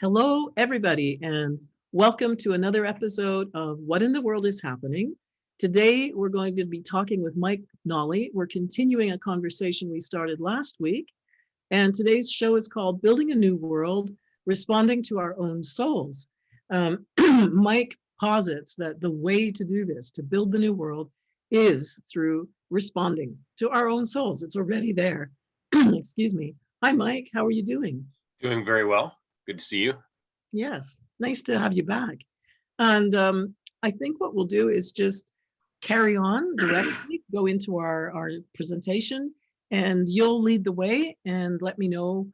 Hello, everybody, and welcome to another episode of What in the World is Happening. Today, we're going to be talking with Mike Nolley. We're continuing a conversation we started last week, and today's show is called Building a New World, Responding to Our Own Souls. Mike posits that the way to do this, to build the new world, is through responding to our own souls. It's already there. Excuse me. Hi, Mike. How are you doing? Doing very well. Good to see you. Yes, nice to have you back. And I think what we'll do is just carry on directly, go into our presentation, and you'll lead the way and let me know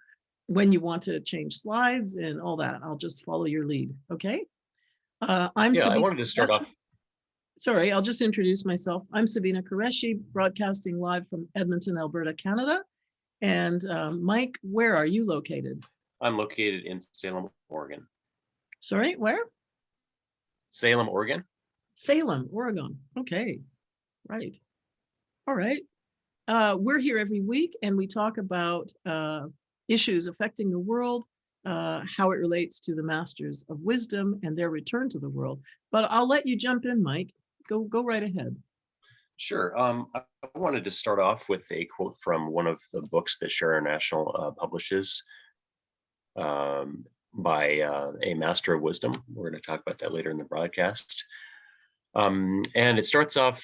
when you want to change slides and all that. I'll just follow your lead, okay? I'm Yeah, Sabina. I wanted to start off. Sorry, I'll just introduce myself. I'm Sabina Qureshi, broadcasting live from Edmonton, Alberta, Canada. And Mike, where are you located? I'm located in Salem, Oregon. Sorry, where? Salem, Oregon. Salem, Oregon. Okay, right. All right. We're here every week and we talk about issues affecting the world, how it relates to the Masters of Wisdom and their return to the world. But I'll let you jump in, Mike. Go right ahead. Sure. I wanted to start off with a quote from one of the books that Share International publishes by a Master of Wisdom. We're going to talk about that later in the broadcast. And it starts off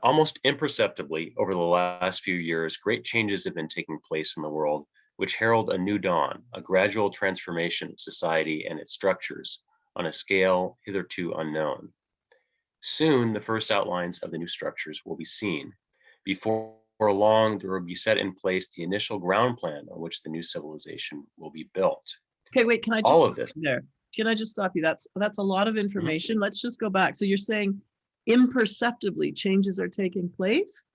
almost imperceptibly over the last few years, great changes have been taking place in the world, which herald a new dawn, a gradual transformation of society and its structures on a scale hitherto unknown. Soon, the first outlines of the new structures will be seen. Before long, there will be set in place the initial ground plan on which the new civilization will be built. Okay, wait, can I just all of this there? Can I just stop you? That's a lot of information. Mm-hmm. Let's just go back. So you're saying imperceptibly changes are taking place?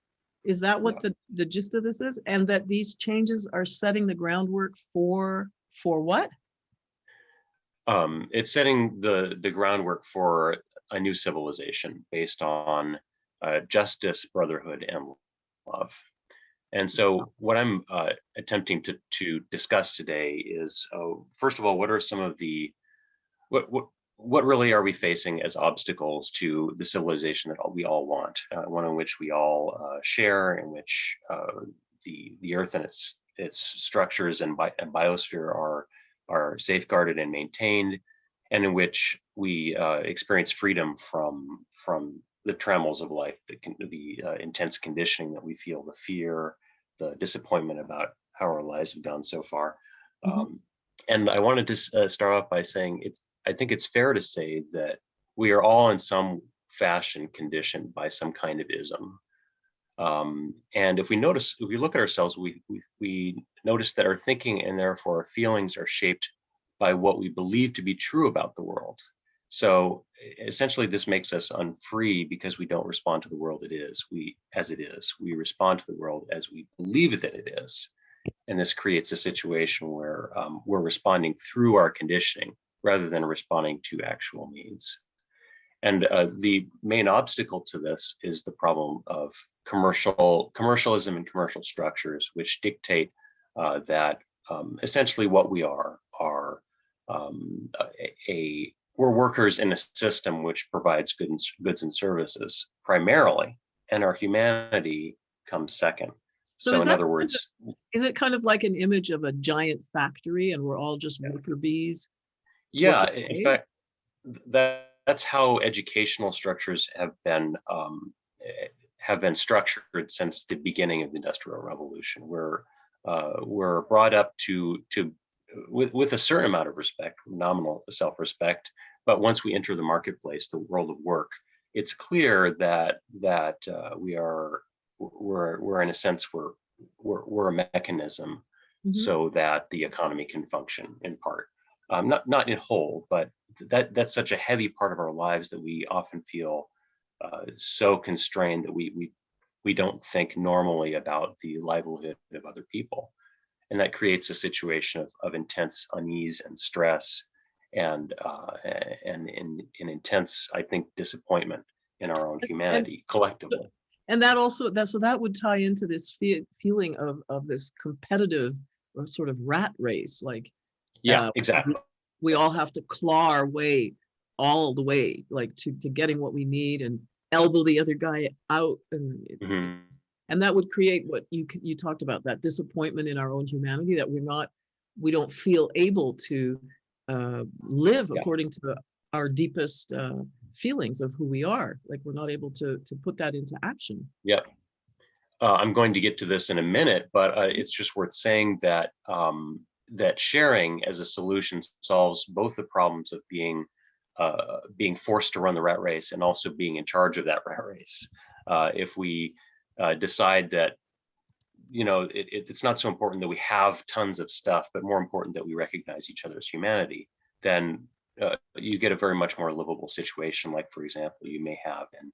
Is that what the gist of this is? And that these changes are setting the groundwork for what? It's setting the groundwork for a new civilization based on justice, brotherhood, and love. And so what I'm attempting to discuss today is, first of all, what are some of the, what really are we facing as obstacles to the civilization that we all want, one in which we all share, in which the earth and its structures and biosphere are safeguarded and maintained, and in which we experience freedom from the trammels of life, the intense conditioning that we feel, the fear, the disappointment about how our lives have gone so far. Mm-hmm. And I wanted to start off by saying I think it's fair to say that we are all in some fashion conditioned by some kind of ism. And if we look at ourselves, we notice that our thinking and therefore our feelings are shaped by what we believe to be true about the world. So essentially, this makes us unfree because we don't respond to the world as it is. We respond to the world as we believe that it is. And this creates a situation where we're responding through our conditioning rather than responding to actual needs. And the main obstacle to this is the problem of commercialism and commercial structures, which dictate that essentially what we are we're workers in a system which provides goods and services primarily, and our humanity comes second. So in other words, is it kind of like an image of a giant factory and we're all just worker bees? Yeah, in fact, that's how educational structures have been structured since the beginning of the Industrial Revolution. We're brought up with a certain amount of respect, nominal self-respect, but once we enter the marketplace, the world of work, it's clear that we're in a sense we're a mechanism, mm-hmm. so that the economy can function in part, not in whole, but that's such a heavy part of our lives that we often feel so constrained that we don't think normally about the livelihood of other people. And that creates a situation of intense unease and stress and intense, I think, disappointment in our own humanity collectively. And that would tie into this feeling of this competitive sort of rat race, like exactly. we all have to claw our way all the way, like to getting what we need and elbow the other guy out, and Mhm. and that would create what you talked about, that disappointment in our own humanity, that we don't feel able to live Yeah. according to our deepest feelings of who we are. Like we're not able to put that into action. Yeah. I'm going to get to this in a minute, but it's just worth saying that that sharing as a solution solves both the problems of being forced to run the rat race and also being in charge of that rat race. If we decide that it's not so important that we have tons of stuff, but more important that we recognize each other's humanity, then you get a very much more livable situation. Like, for example, you may have in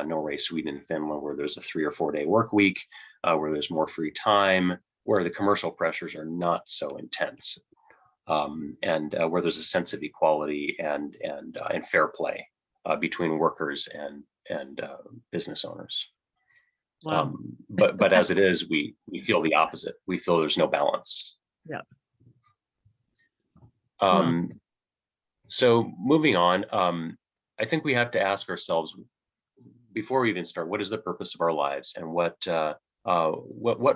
Norway, Sweden, and Finland, where there's a 3 or 4 day work week, where there's more free time, where the commercial pressures are not so intense, and where there's a sense of equality and fair play between workers and business owners. Wow. But as it is, we feel the opposite. We feel there's no balance. Yeah. Wow. So moving on, I think we have to ask ourselves before we even start, what is the purpose of our lives, and what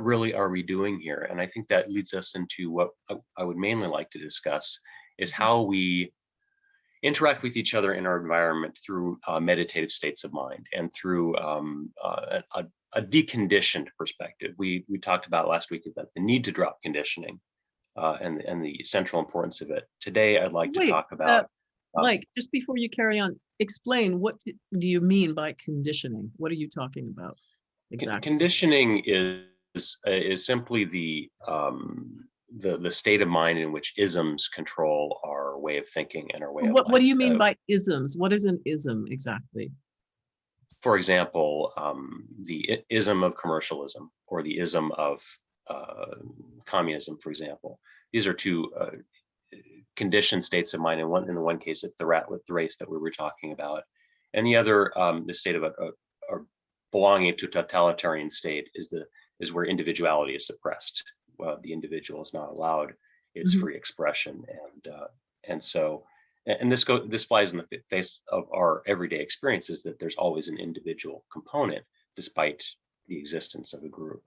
really are we doing here? And I think that leads us into what I would mainly like to discuss is how we interact with each other in our environment through meditative states of mind and through a deconditioned perspective. We talked about last week about the need to drop conditioning and the central importance of it. Today, I'd like to Wait, talk about Mike, just before you carry on, explain what do you mean by conditioning? What are you talking about exactly? conditioning is simply the state of mind in which isms control our way of thinking and our way of What do life. you mean by isms? What is an ism exactly? For example, the ism of commercialism or the ism of communism, for example. These are two conditioned states of mind. In the one case, it's the rat race that we were talking about, and the other, the state of a belonging to a totalitarian state, is where individuality is suppressed. The individual is not allowed its free expression, and so. And this flies in the face of our everyday experiences, that there's always an individual component despite the existence of a group.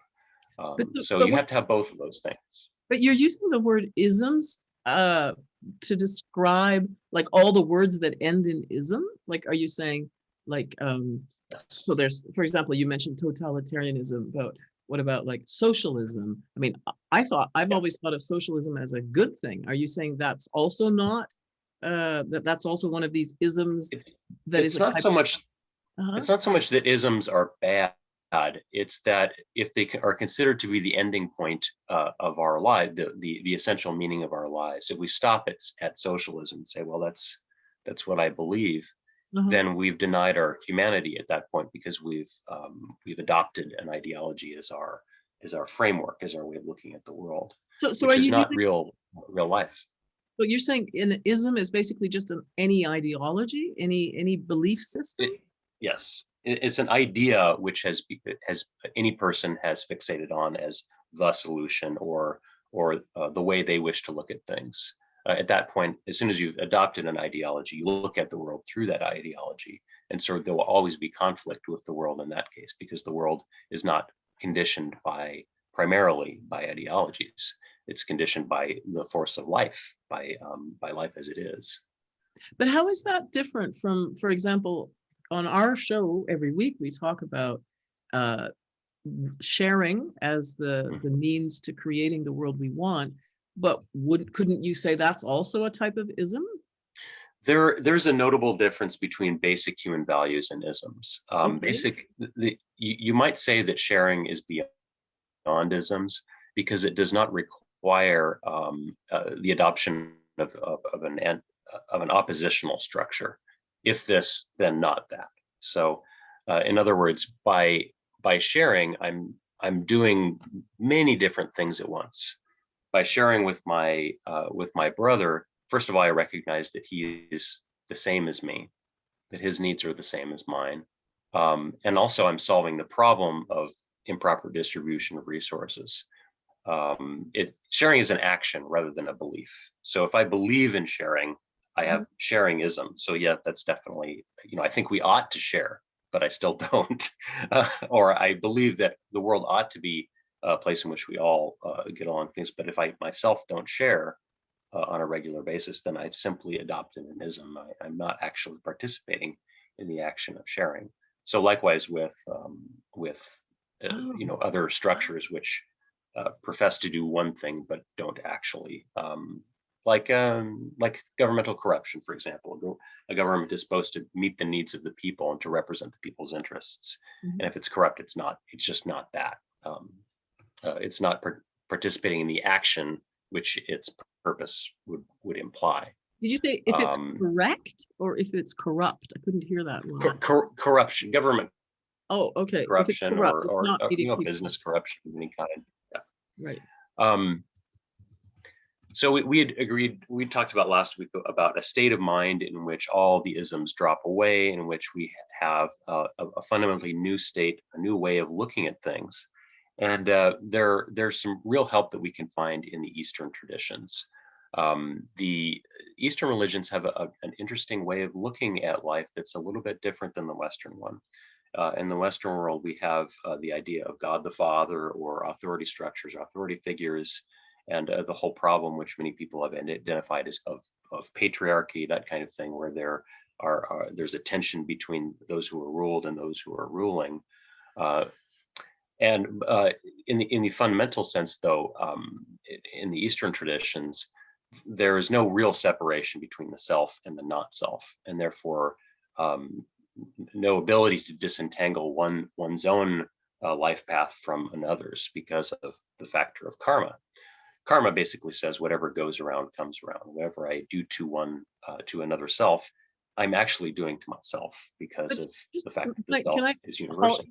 So you have to have both of those things. But you're using the word isms to describe like all the words that end in ism. Like, are you saying like so there's, for example, you mentioned totalitarianism, but what about like socialism? I mean, I've always thought of socialism as a good thing. Are you saying that's also not that's also one of these isms that it's is not so much Uh-huh. it's not so much that isms are bad. It's that if they are considered to be the ending point of our life, the essential meaning of our lives, if we stop at socialism and say, well, that's what I believe, then we've denied our humanity at that point, because we've adopted an ideology as our framework, as our way of looking at the world, So which are is you not using, real life. so you're saying an ism is basically just any ideology, any belief system? Yes, it's an idea which has any person has fixated on as the solution, or the way they wish to look at things. At that point, as soon as you've adopted an ideology, you look at the world through that ideology, and so there will always be conflict with the world in that case, because the world is not conditioned primarily by ideologies. It's conditioned by the force of life, by life as it is. But how is that different from, for example, on our show every week we talk about uh, sharing as the means to creating the world we want, but couldn't you say that's also a type of ism? There's a notable difference between basic human values and isms. Okay. You might say that sharing is beyond isms, because it does not require the adoption of an oppositional structure. If this, then not that. So, in other words, by sharing, I'm doing many different things at once. By sharing with my brother, first of all, I recognize that he is the same as me, that his needs are the same as mine, and also I'm solving the problem of improper distribution of resources. Sharing is an action rather than a belief. So if I believe in sharing, I have sharingism. So yeah, that's definitely, I think we ought to share, but I still don't. Or I believe that the world ought to be a place in which we all get along things. But if I myself don't share on a regular basis, then I've simply adopted an ism. I'm not actually participating in the action of sharing. So likewise with other structures which profess to do one thing but don't actually, like governmental corruption, for example. A government is supposed to meet the needs of the people and to represent the people's interests. And if it's corrupt, it's just not that. It's not participating in the action which its purpose would imply. Did you say if it's correct or if it's corrupt? I couldn't hear that one. Corruption, government. Oh, okay. Corruption, corrupt, or business corruption of any kind. Yeah. Right. So we had agreed. We talked about last week about a state of mind in which all the isms drop away, in which we have a fundamentally new state, a new way of looking at things. And there's some real help that we can find in the Eastern traditions. The Eastern religions have an interesting way of looking at life that's a little bit different than the Western one. In the Western world, we have the idea of God the Father, or authority structures, authority figures, and the whole problem, which many people have identified as of patriarchy, that kind of thing, where there's a tension between those who are ruled and those who are ruling. And in the fundamental sense, though, in the Eastern traditions, there is no real separation between the self and the not self, and therefore no ability to disentangle one's own life path from another's because of the factor of karma. Karma basically says whatever goes around comes around. Whatever I do to another self, I'm actually doing to myself because of the fact that the self is universal.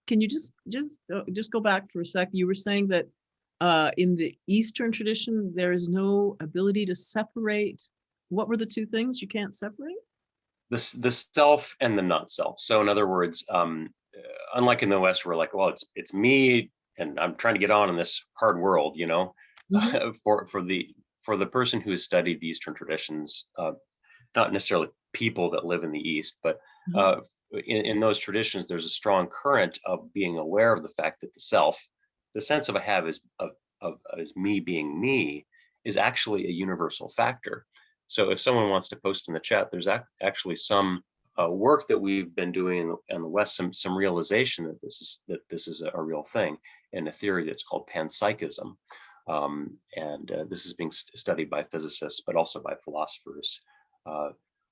Can you just go back for a sec? You were saying that in the Eastern tradition, there is no ability to separate. What were the two things you can't separate? The self and the not self. So in other words, unlike in the West, we're like, well, it's me and I'm trying to get on in this hard world, for the person who has studied the Eastern traditions, not necessarily people that live in the East, but in those traditions, there's a strong current of being aware of the fact that the self, the sense of I have as me being me, is actually a universal factor. So if someone wants to post in the chat, there's actually some work that we've been doing in the West, some realization that this is a real thing, and a theory that's called panpsychism. And this is being studied by physicists, but also by philosophers.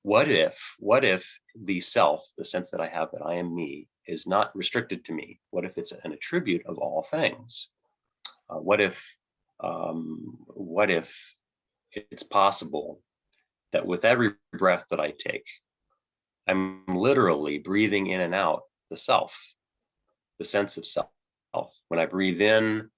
What if the self, the sense that I have that I am me, is not restricted to me? What if it's an attribute of all things? What if it's possible that with every breath that I take, I'm literally breathing in and out the self, the sense of self. When I breathe in,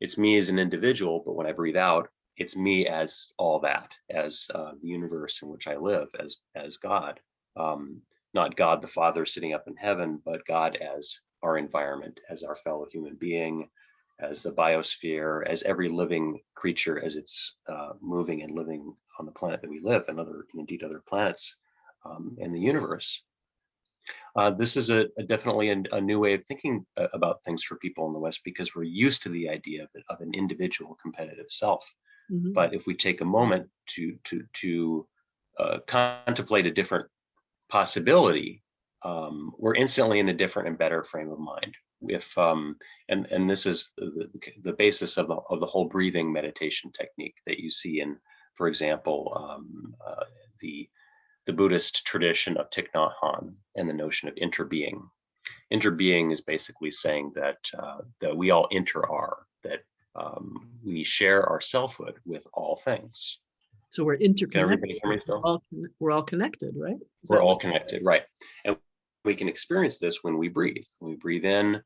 it's me as an individual, but when I breathe out, it's me as all that, as the universe in which I live, as God. Not God the Father sitting up in heaven, but God as our environment, as our fellow human being, as the biosphere, as every living creature as it's moving and living on the planet that we live, and indeed other planets in the universe. This is definitely a new way of thinking about things for people in the West, because we're used to the idea of an individual competitive self. But if we take a moment to contemplate a different possibility, we're instantly in a different and better frame of mind. If and this is the basis of the whole breathing meditation technique that you see in, for example, the Buddhist tradition of Thich Nhat Hanh, and the notion of interbeing. Interbeing is basically saying that we all inter-are, that we share our selfhood with all things. So we're interconnected. Can everybody hear me still? We're all connected, right? We're all connected, right? And we can experience this when we breathe. When we breathe in,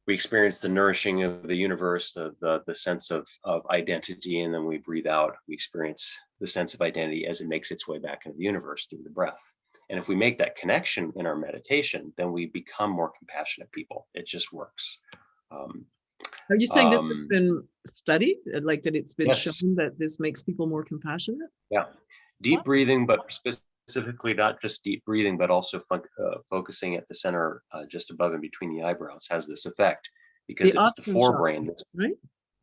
we experience the nourishing of the universe, the sense of identity, and then we breathe out, we experience the sense of identity as it makes its way back into the universe through the breath. And if we make that connection in our meditation, then we become more compassionate people. It just works. Are you saying this has Um, been studied, like that it's been yes, shown that this makes people more compassionate? yeah. What? Deep breathing, but specifically not just deep breathing, but also focusing at the center, just above and between the eyebrows, has this effect The because it's the Ashram chakra, forebrain. right?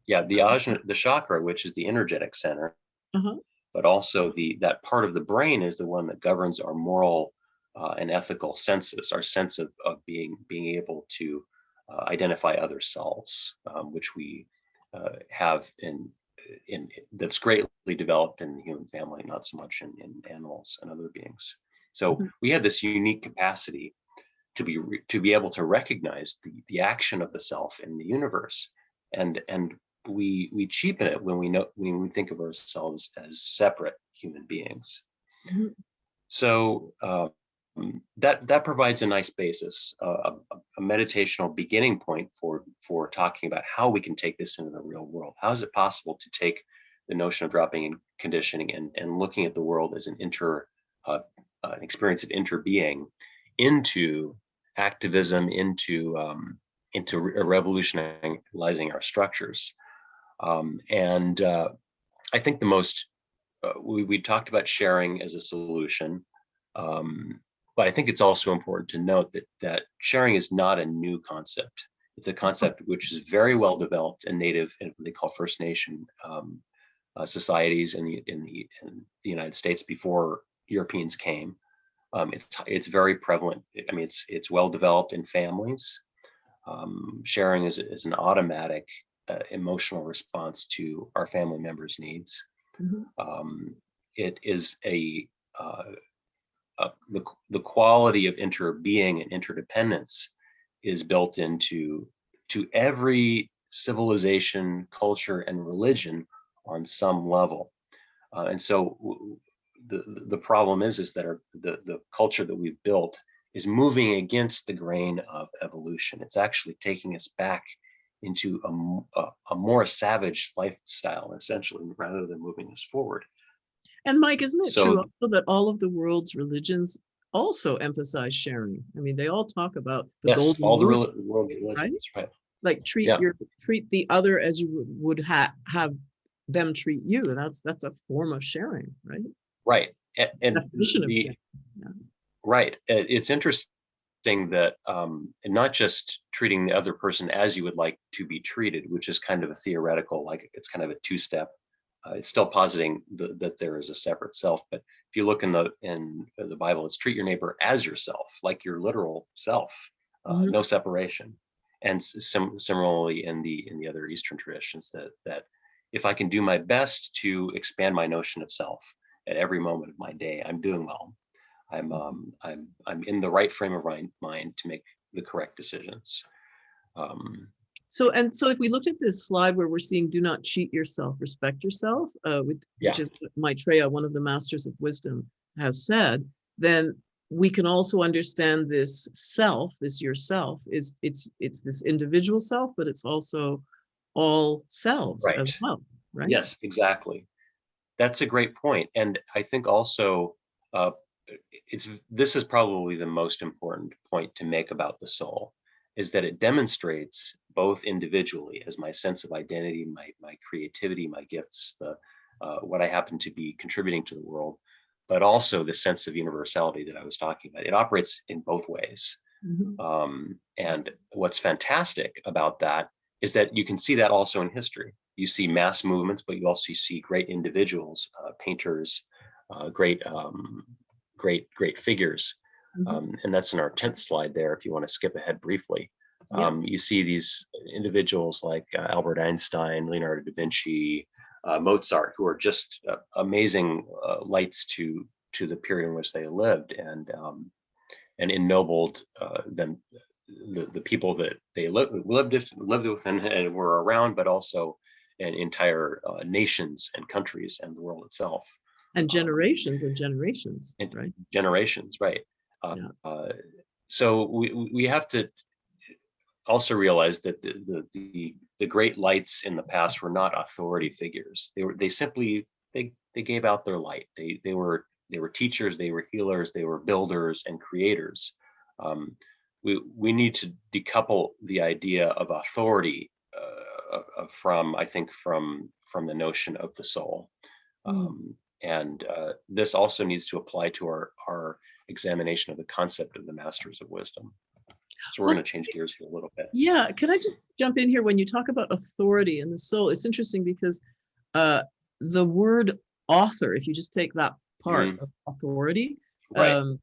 Yeah, the ajna, the chakra, which is the energetic center, Uh-huh. but also that part of the brain is the one that governs our moral and ethical senses, our sense of being able to identify other selves, which we have in that's greatly developed in the human family, not so much in animals and other beings. So Mhm. we have this unique capacity to be able to recognize the action of the self in the universe, and we cheapen it when we think of ourselves as separate human beings. Mhm. So that provides a nice basis, a meditational beginning point for talking about how we can take this into the real world. How is it possible to take the notion of dropping in conditioning and looking at the world as an experience of interbeing into activism, into revolutionizing our structures. And I think the most we talked about sharing as a solution, um, but I think it's also important to note that sharing is not a new concept. It's a concept which is very well developed and native in what they call First Nation societies in the United States before Europeans came. It's very prevalent. I mean, it's well developed in families. Sharing is an automatic emotional response to our family members' needs. Mhm. Um, it is uh, the quality of interbeing and interdependence is built to every civilization, culture, and religion on some level. And so the problem is that the culture that we've built is moving against the grain of evolution. It's actually taking us back into a more savage lifestyle, essentially, rather than moving us forward. And Mike, isn't it true So also that all of the world's religions also emphasize sharing? I mean, they all talk about the yes, golden all the rule, world right? religions, right? Like Yeah, treat the other as you would have them treat you. That's a form of sharing, right? right. And Definition of the sharing. Yeah. right. It's interesting that and not just treating the other person as you would like to be treated, which is kind of a theoretical, like it's kind of a two-step. It's still positing that there is a separate self, but if you look in the Bible, it's treat your neighbor as yourself, like your literal self, Mhm. no separation. And similarly in the other Eastern traditions, that if I can do my best to expand my notion of self at every moment of my day, I'm doing well. I'm in the right frame of mind to make the correct decisions. Um, So if we looked at this slide where we're seeing do not cheat yourself, respect yourself, which yeah, is what Maitreya, one of the masters of wisdom, has said, then we can also understand this self, this yourself, is it's this individual self, but it's also all selves right. as well, right? Yes, exactly. That's a great point, and I think also uh, it's this is probably the most important point to make about the soul, is that it demonstrates both individually as my sense of identity, my creativity, my gifts, the what I happen to be contributing to the world, but also the sense of universality that I was talking about. It operates in both ways. Mhm. And what's fantastic about that is that you can see that also in history. You see mass movements, but you also see great individuals, painters, great figures. Mhm. And that's in our 10th slide there, if you want to skip ahead briefly. Yeah. You see these individuals like Albert Einstein, Leonardo da Vinci, Mozart, who are just amazing lights to the period in which they lived, and ennobled them, the people that they lived with and were around, but also in entire nations and countries and the world itself, And um, generations and generations, and right? generations, right? Uh, Yeah. uh, so we have to also realize that the great lights in the past were not authority figures. They simply they gave out their light. They were teachers, they were healers, they were builders and creators. Um, we need to decouple the idea of authority I think from the notion of the soul. Mm. And this also needs to apply to our examination of the concept of the masters of wisdom. So we're Well, going to change gears here a little bit. yeah, can I just jump in here? When you talk about authority and the soul, it's interesting because the word author, if you just take that part Mhm. of authority, Right.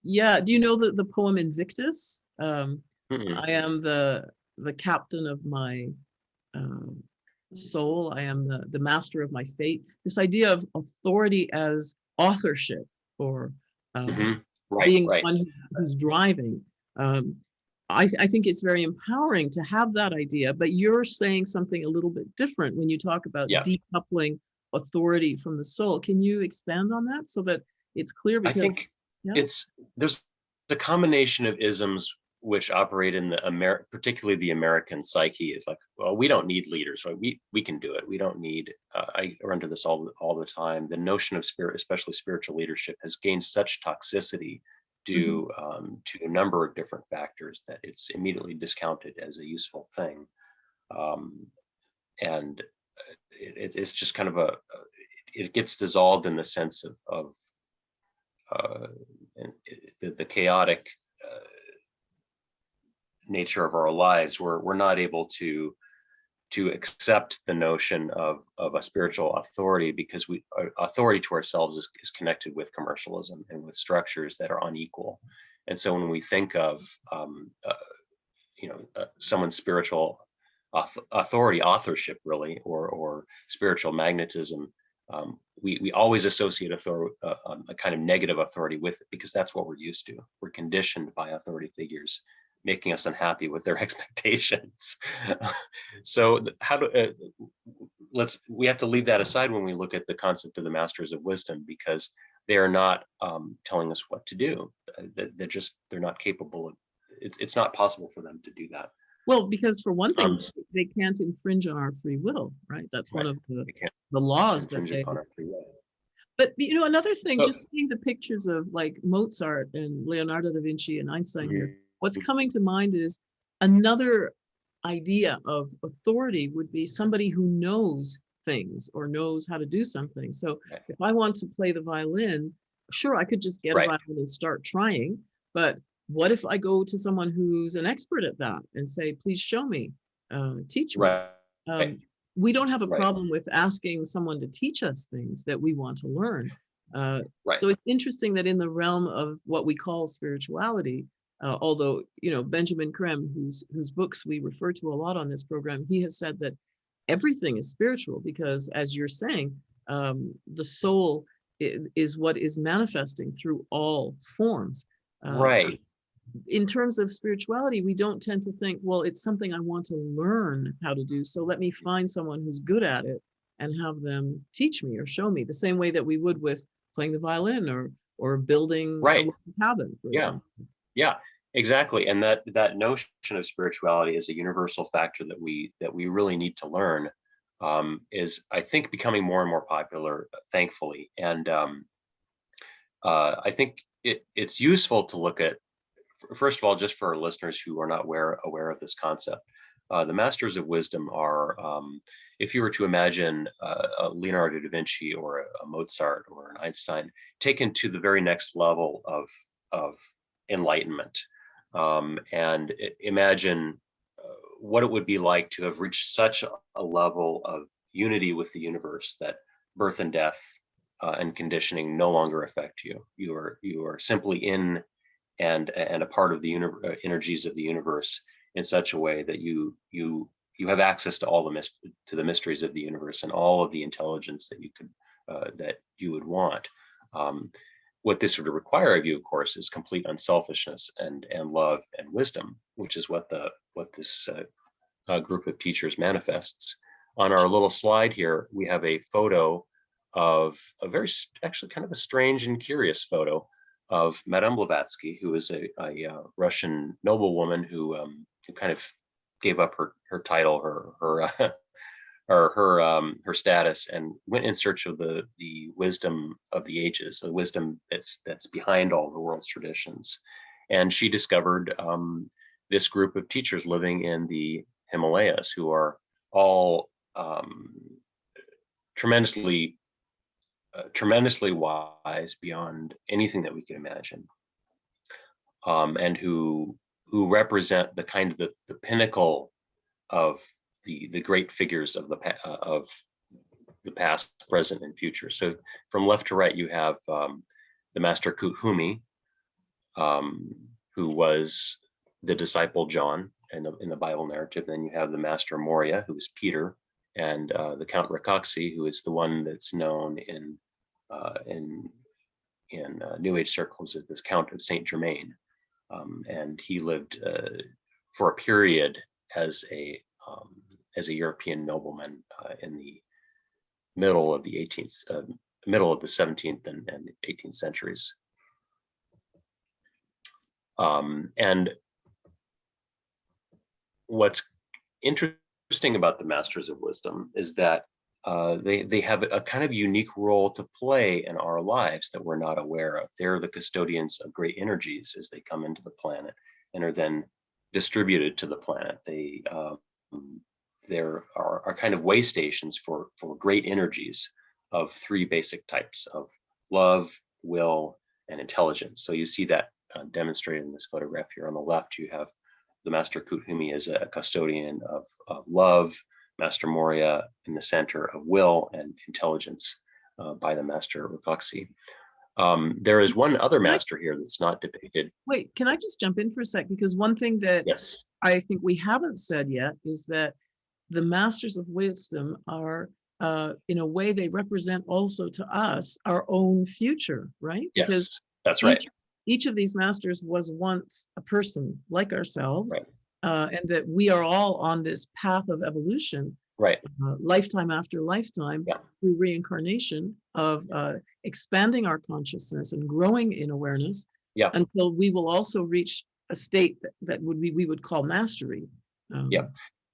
yeah, do you know the poem Invictus? Mm-mm. I am the captain of my um, soul. I am the master of my fate. This idea of authority as authorship, or Hmm. Right, being the right. one who's driving. Um, I think it's very empowering to have that idea, but you're saying something a little bit different when you talk about Yeah. decoupling authority from the soul. Can you expand on that so that it's clear? I Because, think yeah. there's a combination of isms which operate in the particularly the American psyche. Is like, well, we don't need leaders, right? We can do it. We don't need. I run into this all the time. The notion of spirit, especially spiritual leadership, has gained such toxicity Mhm. to a number of different factors that it's immediately discounted as a useful thing. Um, and it's just kind of it gets dissolved in the sense of uh, the chaotic uh, nature of our lives. We're not able to accept the notion of a spiritual authority because authority to ourselves is connected with commercialism and with structures that are unequal. And so when we think of someone's spiritual authority, authorship, really, or spiritual magnetism, we always associate a kind of negative authority with it because that's what we're used to. We're conditioned by authority figures, making us unhappy with their expectations. So how do we have to leave that aside when we look at the concept of the masters of wisdom, because they are not telling us what to do. They're not capable of. It's not possible for them to do that. Well, because for one thing, Um, they can't infringe on our free will, right? That's one right. of They can't the laws that infringe they. upon our free will. But another thing, So, just seeing the pictures of like Mozart and Leonardo da Vinci and Einstein here, mhm, what's coming to mind is another idea of authority would be somebody who knows things or knows how to do something. So if I want to play the violin, sure, I could just get a right, violin and start trying. But what if I go to someone who's an expert at that and say, please show me, teach me? right, right, Um, we don't have a right, problem with asking someone to teach us things that we want to learn. right. So it's interesting that in the realm of what we call spirituality, although Benjamin Creme, whose books we refer to a lot on this program, he has said that everything is spiritual because, as you're saying, the soul is what is manifesting through all forms. Uh, Right. in terms of spirituality, we don't tend to think, well, it's something I want to learn how to do, so let me find someone who's good at it and have them teach me or show me, the same way that we would with playing the violin or building a Right. little cabin, for Yeah. example. Yeah. Exactly. And that notion of spirituality is a universal factor that we really need to learn. Is, I think, becoming more and more popular, thankfully. And I think it's useful to look at, first of all, just for our listeners who are not aware of this concept. The masters of wisdom are, if you were to imagine a Leonardo da Vinci or a Mozart or an Einstein taken to the very next level of enlightenment, and imagine what it would be like to have reached such a level of unity with the universe that birth and death and conditioning no longer affect you. You are simply in and a part of the energies of the universe in such a way that you have access to all the mysteries of the universe and all of the intelligence that you would want. Um, what this would require of you, of course, is complete unselfishness and love and wisdom, which is what this group of teachers manifests. On our little slide here, we have a photo of actually kind of a strange and curious photo of Madame Blavatsky, who is a Russian noblewoman who kind of gave up her title, her status, and went in search of the wisdom of the ages, the wisdom that's behind all the world's traditions. And she discovered this group of teachers living in the Himalayas who are all tremendously wise beyond anything that we can imagine, and who represent the kind of the pinnacle of the great figures of the past, present, and future. So from left to right, you have the Master Kuthumi, who was the disciple John in the Bible narrative. Then you have the Master Moria, who is Peter, and the Count Rakoczy, who is the one that's known in New Age circles as this Count of Saint Germain, and he lived for a period as a European nobleman in the middle of the 17th and 18th centuries. And what's interesting about the Masters of Wisdom is that they have a kind of unique role to play in our lives that we're not aware of. They're the custodians of great energies as they come into the planet and are then distributed to the planet. There are kind of way stations for great energies of three basic types of love, will, and intelligence. So you see that demonstrated in this photograph here. On the left, you have the Master Kuthumi as a custodian of love, Master Moria in the center of will and intelligence by the Master Rakoczy. There is one other master here that's not depicted. Wait, can I just jump in for a sec? Because one thing that Yes. I think we haven't said yet is that the Masters of Wisdom are, in a way, they represent also to us our own future, right? Because yes, that's right. Each of these masters was once a person like ourselves, right. And that we are all on this path of evolution, right, lifetime after lifetime, yeah. through reincarnation of expanding our consciousness and growing in awareness, yeah. until we will also reach a state that we would call mastery. Yeah,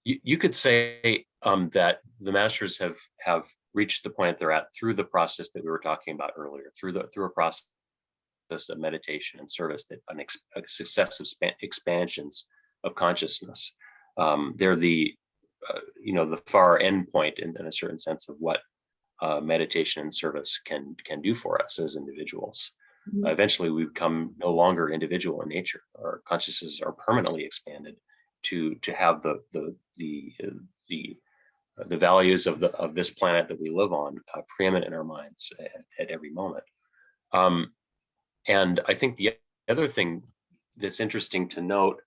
you could say that the masters have reached the point they're at through the process that we were talking about earlier, through a process of meditation and service, that successive expansions of consciousness. They're the the far end point in a certain sense of what meditation and service can do for us as individuals. Mm-hmm. Eventually, we become no longer individual in nature. Our consciousness are permanently expanded to have the values of this planet that we live on preeminent in our minds at every moment. And I think the other thing that's interesting to note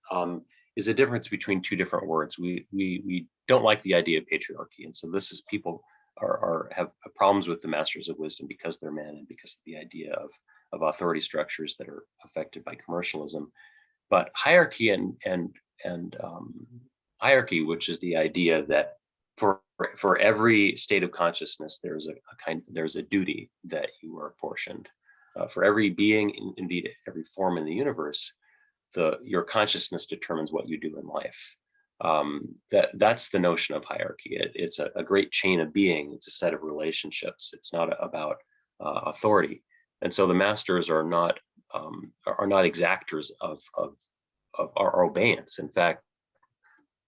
is a difference between two different words. We don't like the idea of patriarchy, and so this is people have problems with the Masters of Wisdom because they're men and because of the idea of authority structures that are affected by commercialism. But hierarchy and hierarchy, which is the idea that for every state of consciousness, there's a duty that you are apportioned. For every being, indeed every form in the universe, your consciousness determines what you do in life. That's the notion of hierarchy. It's a great chain of being. It's a set of relationships. It's not about authority. And so the masters are not exactors of our obeyance. In fact,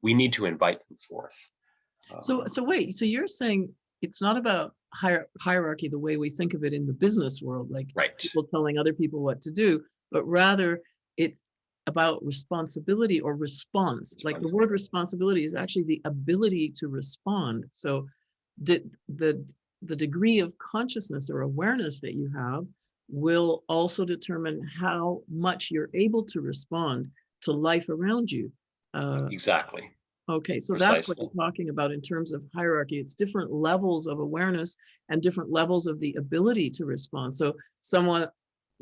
we need to invite them forth. So wait, so you're saying it's not about hierarchy the way we think of it in the business world, like right. people telling other people what to do, but rather it's about responsibility or response. Like the word responsibility is actually the ability to respond. So the degree of consciousness or awareness that you have will also determine how much you're able to respond to life around you. Exactly. Okay, so Precisely. That's what you're talking about in terms of hierarchy. It's different levels of awareness and different levels of the ability to respond. So someone,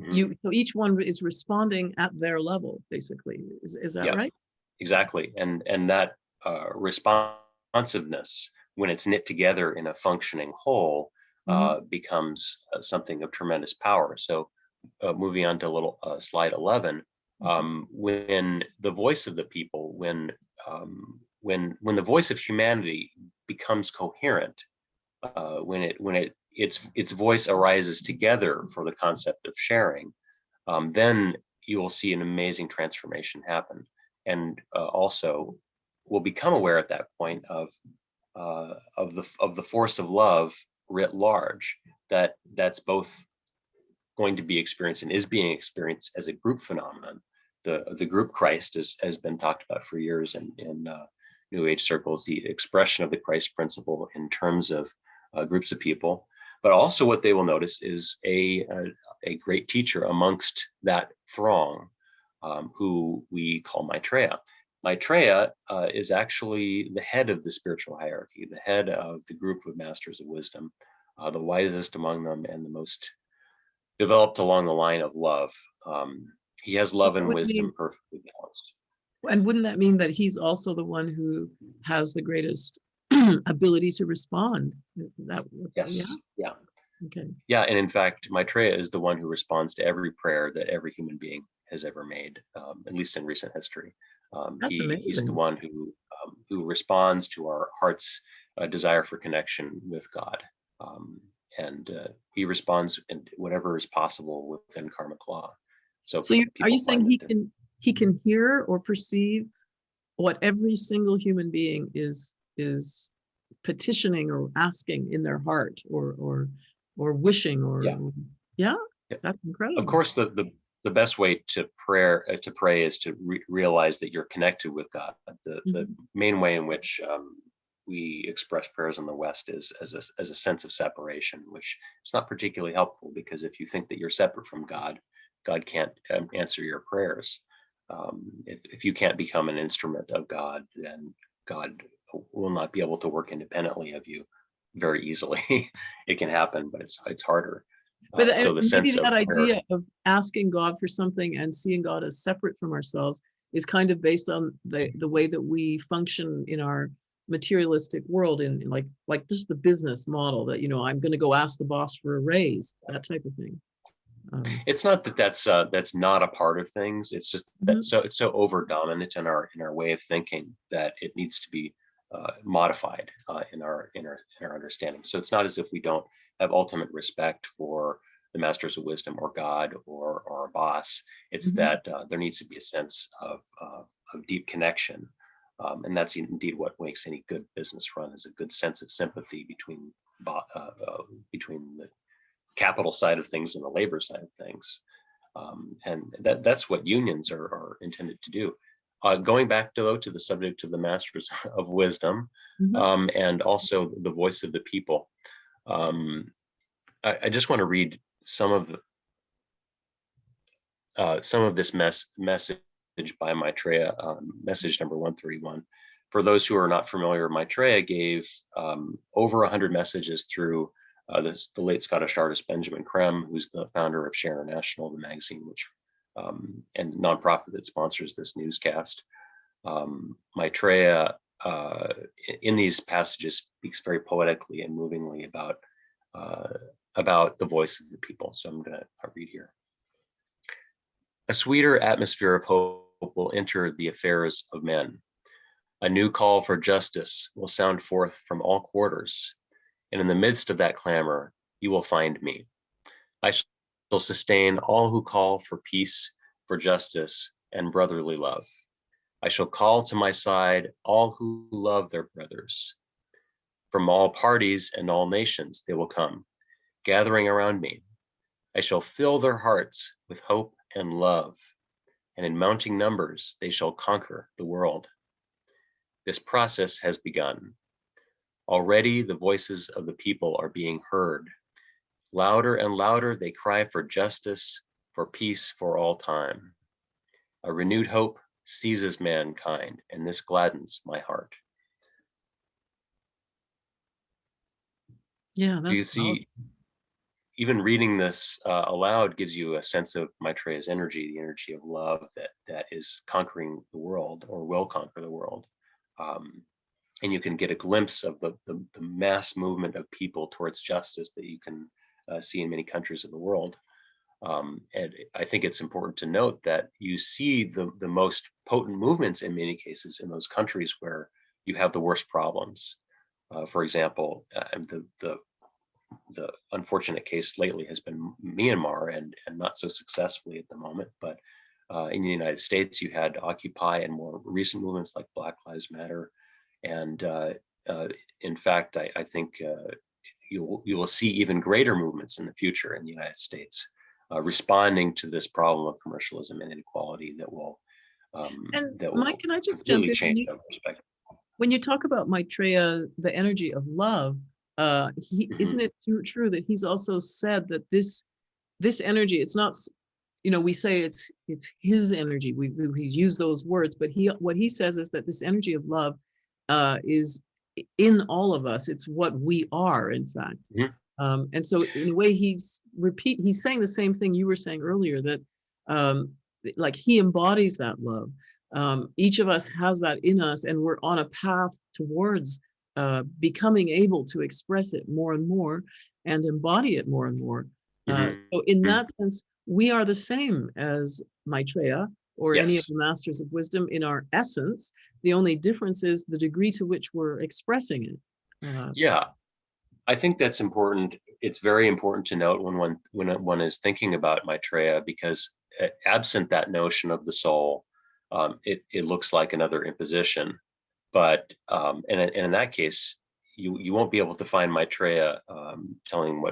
so each one is responding at their level, basically. Is that right? Exactly. And that responsiveness, when it's knit together in a functioning whole, becomes something of tremendous power. So moving on to slide 11, when the voice of the people, when the voice of humanity becomes coherent, when its voice arises together for the concept of sharing, then you will see an amazing transformation happen. And also will become aware at that point of of the force of love writ large, that's both going to be experienced and is being experienced as a group phenomenon. The group Christ has been talked about for years in New Age circles, the expression of the Christ principle in terms of groups of people. But also what they will notice is a great teacher amongst that throng, who we call Maitreya. Maitreya is actually the head of the spiritual hierarchy, the head of the group of masters of wisdom, the wisest among them and the most developed along the line of love. He has love and wisdom perfectly balanced. And wouldn't that mean that he's also the one who has the greatest ability to respond? Yes. Yeah. Okay. Yeah, and in fact, Maitreya is the one who responds to every prayer that every human being has ever made, at least in recent history. That's amazing. He's the one who responds to our heart's desire for connection with God, and he responds in whatever is possible within karmic law. So are you saying he can hear or perceive what every single human being is petitioning or asking in their heart or wishing or yeah? That's incredible. Of course, the best way to pray is to realize that you're connected with God. The main way in which we express prayers in the West is as a sense of separation, which is not particularly helpful, because if you think that you're separate from God, God can't answer your prayers. If you can't become an instrument of God, then God will not be able to work independently of you very easily. It can happen, but it's harder. But so the maybe sense that of idea of asking God for something and seeing God as separate from ourselves is kind of based on the way that we function in our materialistic world, in like just the business model that, I'm going to go ask the boss for a raise, that type of thing. It's not that's not a part of things. It's just that it's so over dominant in our way of thinking that it needs to be modified in our understanding. So it's not as if we don't have ultimate respect for the masters of wisdom or God or our boss. It's that there needs to be a sense of deep connection, and that's indeed what makes any good business run, is a good sense of sympathy between the capital side of things and the labor side of things, and that's what unions are intended to do. Going back to the subject of the masters of wisdom, and also the voice of the people, I just want to read some of this message by Maitreya, message number 131. For those who are not familiar, Maitreya gave over 100 messages through the late Scottish artist Benjamin Creme, who's the founder of Share International, the magazine which and nonprofit that sponsors this newscast. Maitreya, in these passages, speaks very poetically and movingly about the voice of the people. So I'm going to read here. A sweeter atmosphere of hope will enter the affairs of men. A new call for justice will sound forth from all quarters, and in the midst of that clamor, you will find me. I shall sustain all who call for peace, for justice, and brotherly love. I shall call to my side all who love their brothers. From all parties and all nations they will come, gathering around me. I shall fill their hearts with hope and love, and in mounting numbers they shall conquer the world. This process has begun. Already the voices of the people are being heard. Louder and louder they cry for justice, for peace for all time. A renewed hope seizes mankind, and this gladdens my heart. Yeah, Do you see, even reading this aloud gives you a sense of Maitreya's energy, the energy of love that is conquering the world, or will conquer the world. And you can get a glimpse of the mass movement of people towards justice that you can see in many countries of the world. And I think it's important to note that you see the most potent movements in many cases in those countries where you have the worst problems. For example, the unfortunate case lately has been Myanmar, and not so successfully at the moment. But in the United States, you had Occupy and more recent movements like Black Lives Matter. And in fact, I think you will see even greater movements in the future in the United States, responding to this problem of commercialism and inequality And that Mike, will can I just jump completely in? change our perspective. When you talk about Maitreya, the energy of love, isn't Mhm. it true that he's also said that this energy, it's not, we say it's his energy. He's used those words, but what he says is that this energy of love is in all of us. It's what we are, in fact. Mhm. And so in a way, he's saying the same thing you were saying earlier, that like he embodies that love. Each of us has that in us, and we're on a path towards becoming able to express it more and more and embody it more and more. So in Mhm. that sense, we are the same as Maitreya or any of Yes. the masters of wisdom in our essence. The only difference is the degree to which we're expressing it. Yeah. I think that's important. It's very important to note when one is thinking about Maitreya, because absent that notion of the soul, it looks like another imposition. But and in that case, you won't be able to find Maitreya telling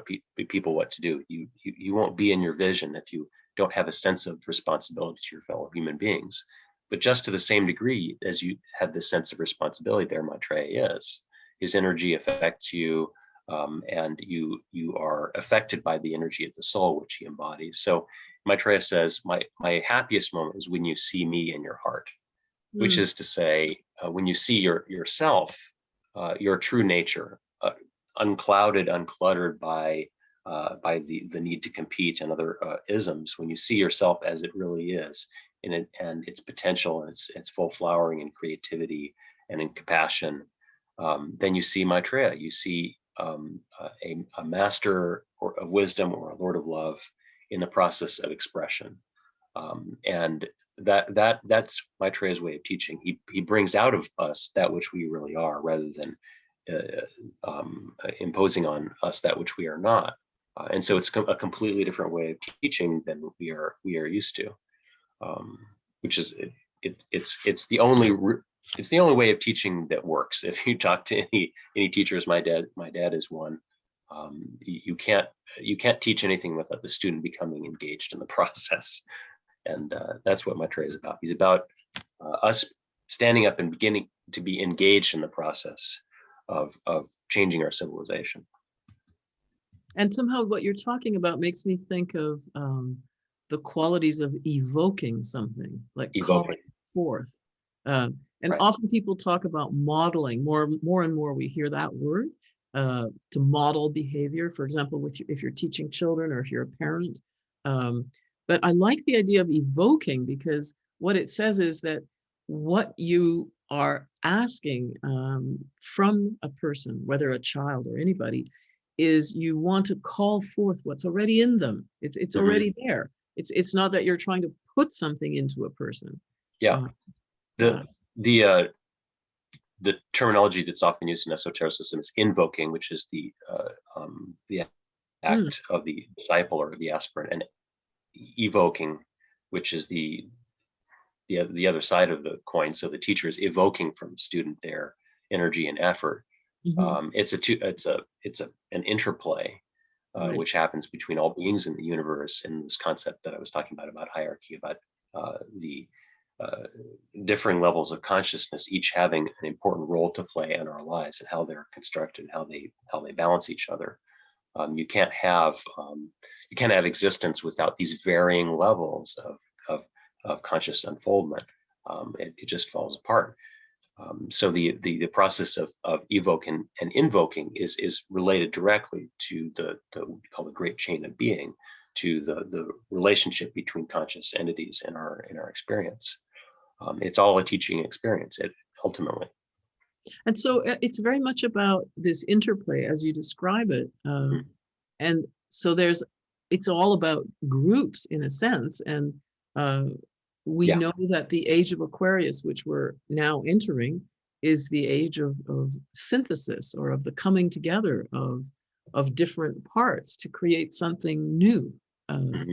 people what to do. You won't be in your vision if you don't have a sense of responsibility to your fellow human beings. But just to the same degree as you have this sense of responsibility, there Maitreya is. His energy affects you, and you are affected by the energy of the soul which he embodies. So Maitreya says, my happiest moment is when you see me in your heart, which Mm, is to say, when you see yourself, your true nature, unclouded, uncluttered by the need to compete and other isms. When you see yourself as it really is, and its potential and its full flowering in creativity and in compassion, then you see Maitreya. You see a master of wisdom or a lord of love in the process of expression. And that's Maitreya's way of teaching. He brings out of us that which we really are, rather than imposing on us that which we are not. And so it's a completely different way of teaching than we are used to, um, which is it's the only it's the only way of teaching that works. If you talk to any teachers, my dad is one. You can't teach anything without the student becoming engaged in the process. And that's what Maitreya is about. He's about us standing up and beginning to be engaged in the process of changing our civilization. and somehow what you're talking about makes me think of the qualities of evoking something, like calling Evoking, forth. Uh, and right? often people talk about modeling. More and more we hear that word, to model behavior. For example, if you're teaching children or if you're a parent. Um, but I like the idea of evoking, because what it says is that what you are asking from a person, whether a child or anybody, is you want to call forth what's already in them. It's Hmm. already there. It's not that you're trying to put something into a person. Yeah. Uh, uh, The the terminology that's often used in esotericism is invoking, which is the mm, act of the disciple or the aspirant, and evoking, which is the other side of the coin. So the teacher is evoking from the student their energy and effort. mhm, It's an interplay, right. which happens between all beings in the universe, in this concept that I was talking about hierarchy, about the uh, differing levels of consciousness, each having an important role to play in our lives, and how they're constructed, how they balance each other. You can't have existence without these varying levels of, of conscious unfoldment. It just falls apart. So the process of evoking and invoking is related directly to the what we call the great chain of being, to the relationship between conscious entities in our experience. It's all a teaching experience. It ultimately. And so it's very much about this interplay as you describe it. Mhm. And so it's all about groups in a sense. And uh, we Yeah. know that the age of Aquarius, which we're now entering, is the age of synthesis, or of the coming together of different parts to create something new. Uh,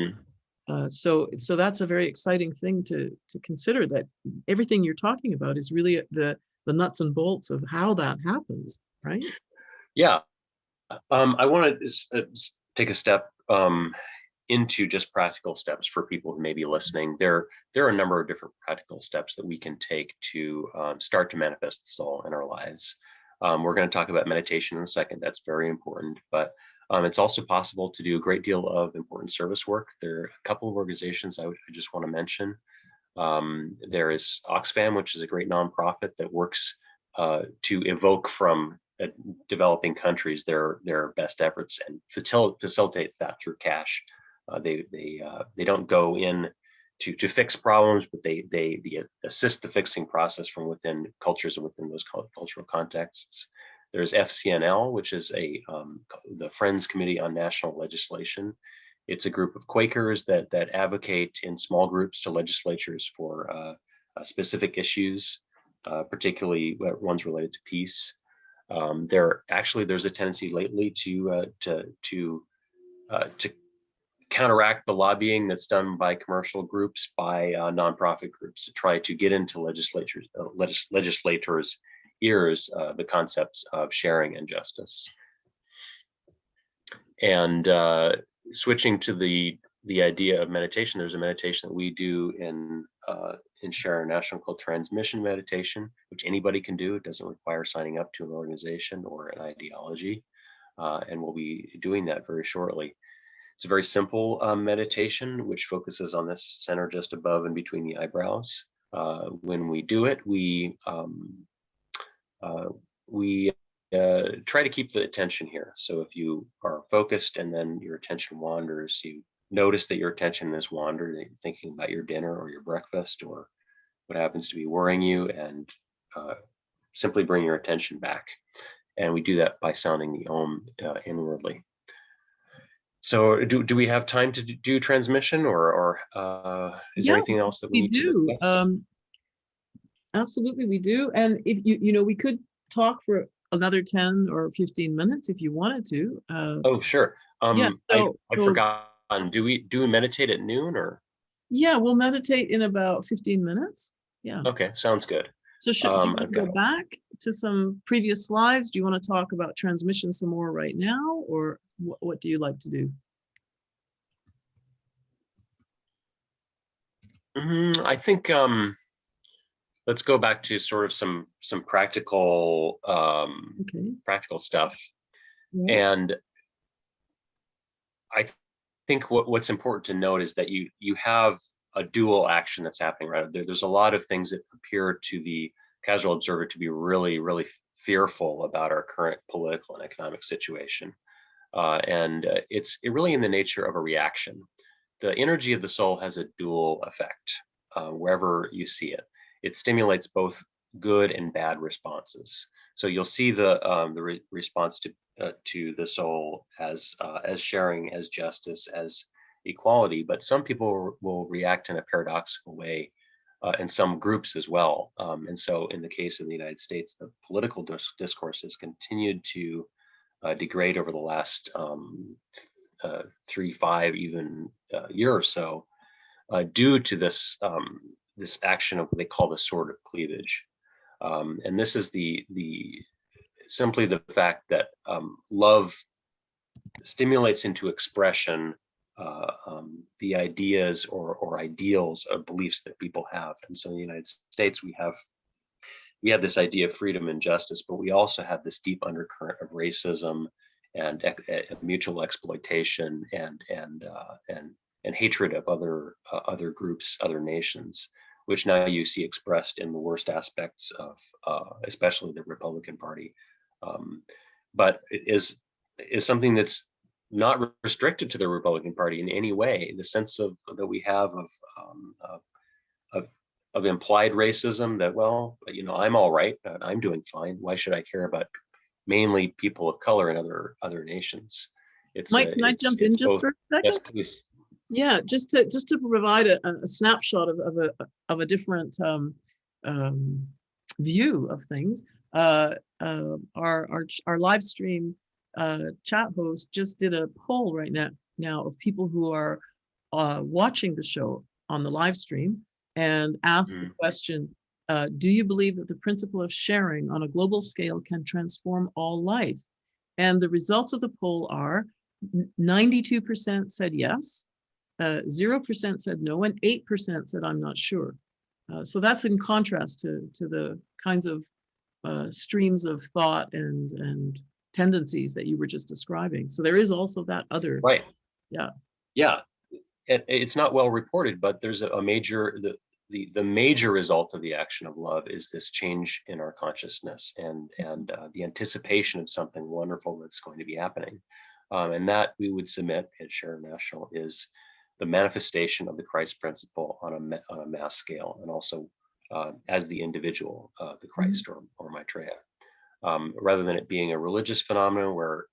Hmm. so that's a very exciting thing to consider, that everything you're talking about is really the nuts and bolts of how that happens, right? Yeah. I want to take a step into just practical steps for people who may be listening. There are a number of different practical steps that we can take to start to manifest the soul in our lives. We're going to talk about meditation in a second. That's very important, but it's also possible to do a great deal of important service work. There are a couple of organizations I just want to mention. There is Oxfam, which is a great nonprofit that works to evoke from developing countries their best efforts and facilitates that through cash. They don't go in to fix problems, but they assist the fixing process from within cultures and within those cultural contexts. There's FCNL, which is the Friends Committee on National Legislation. It's a group of Quakers that advocate in small groups to legislatures for specific issues, particularly ones related to peace. There's a tendency lately to counteract the lobbying that's done by commercial groups, by nonprofit groups, to try to get into legislators' ears the concepts of sharing and justice. And switching to the idea of meditation, there's a meditation that we do in Share National called transmission meditation, which anybody can do. It doesn't require signing up to an organization or an ideology, and we'll be doing that very shortly. It's a very simple meditation which focuses on this center just above and between the eyebrows. When we do it, we try to keep the attention here. So if you are focused and then your attention wanders, you notice that your attention has wandered, and you're thinking about your dinner or your breakfast or what happens to be worrying you, and simply bring your attention back. And we do that by sounding the Om inwardly. So do we have time to do transmission, or is there anything else that we need to discuss? Absolutely, we do. And if we could talk for another 10 or 15 minutes if you wanted to. Oh, sure. Yeah, I forgot. Do we meditate at noon, or? Yeah, we'll meditate in about 15 minutes. Yeah. Okay, sounds good. So do you want to go back to some previous slides? Do you want to talk about transmission some more right now, or what do you like to do? I think let's go back to sort of some practical practical stuff. Yeah. And I think what's important to note is that you have a dual action that's happening right there. There's a lot of things that appear to the casual observer to be really, really fearful about our current political and economic situation. And it's really in the nature of a reaction. The energy of the soul has a dual effect wherever you see it. It stimulates both good and bad responses. So you'll see the response to the soul as sharing, as justice, as equality. But some people will react in a paradoxical way, and some groups as well. And so, in the case of the United States, the political discourse has continued to degrade over the last 3, 5, even year or so, due to this this action of what they call the sword of cleavage. And this is simply the fact that love stimulates into expression the ideas or ideals of beliefs that people have. And so in the United States, we have this idea of freedom and justice, but we also have this deep undercurrent of racism and mutual exploitation and hatred of other groups, other nations, which now you see expressed in the worst aspects of especially the Republican Party. But it is something that's not restricted to the Republican Party in any way. The sense that we have of implied racism, that, well, I'm all right, I'm doing fine. Why should I care about mainly people of color in other nations? Mike, can I jump in just for a second? Yes, please. Yeah, just to provide a snapshot of a different view of things. Our live stream chat host just did a poll right now of people who are watching the show on the live stream, and asked the question: Do you believe that the principle of sharing on a global scale can transform all life? And the results of the poll are 92% said yes, 0% said no, and 8% said I'm not sure. So that's in contrast to the kinds of streams of thought and tendencies that you were just describing. So there is also that other. Right. Yeah. Yeah. It's not well reported, but there's a major, the major result of the action of love is this change in our consciousness and the anticipation of something wonderful that's going to be happening. And that we would submit at Share National is the manifestation of the Christ principle on a mass scale, and also as the individual, the Christ or Maitreya. Rather than it being a religious phenomenon where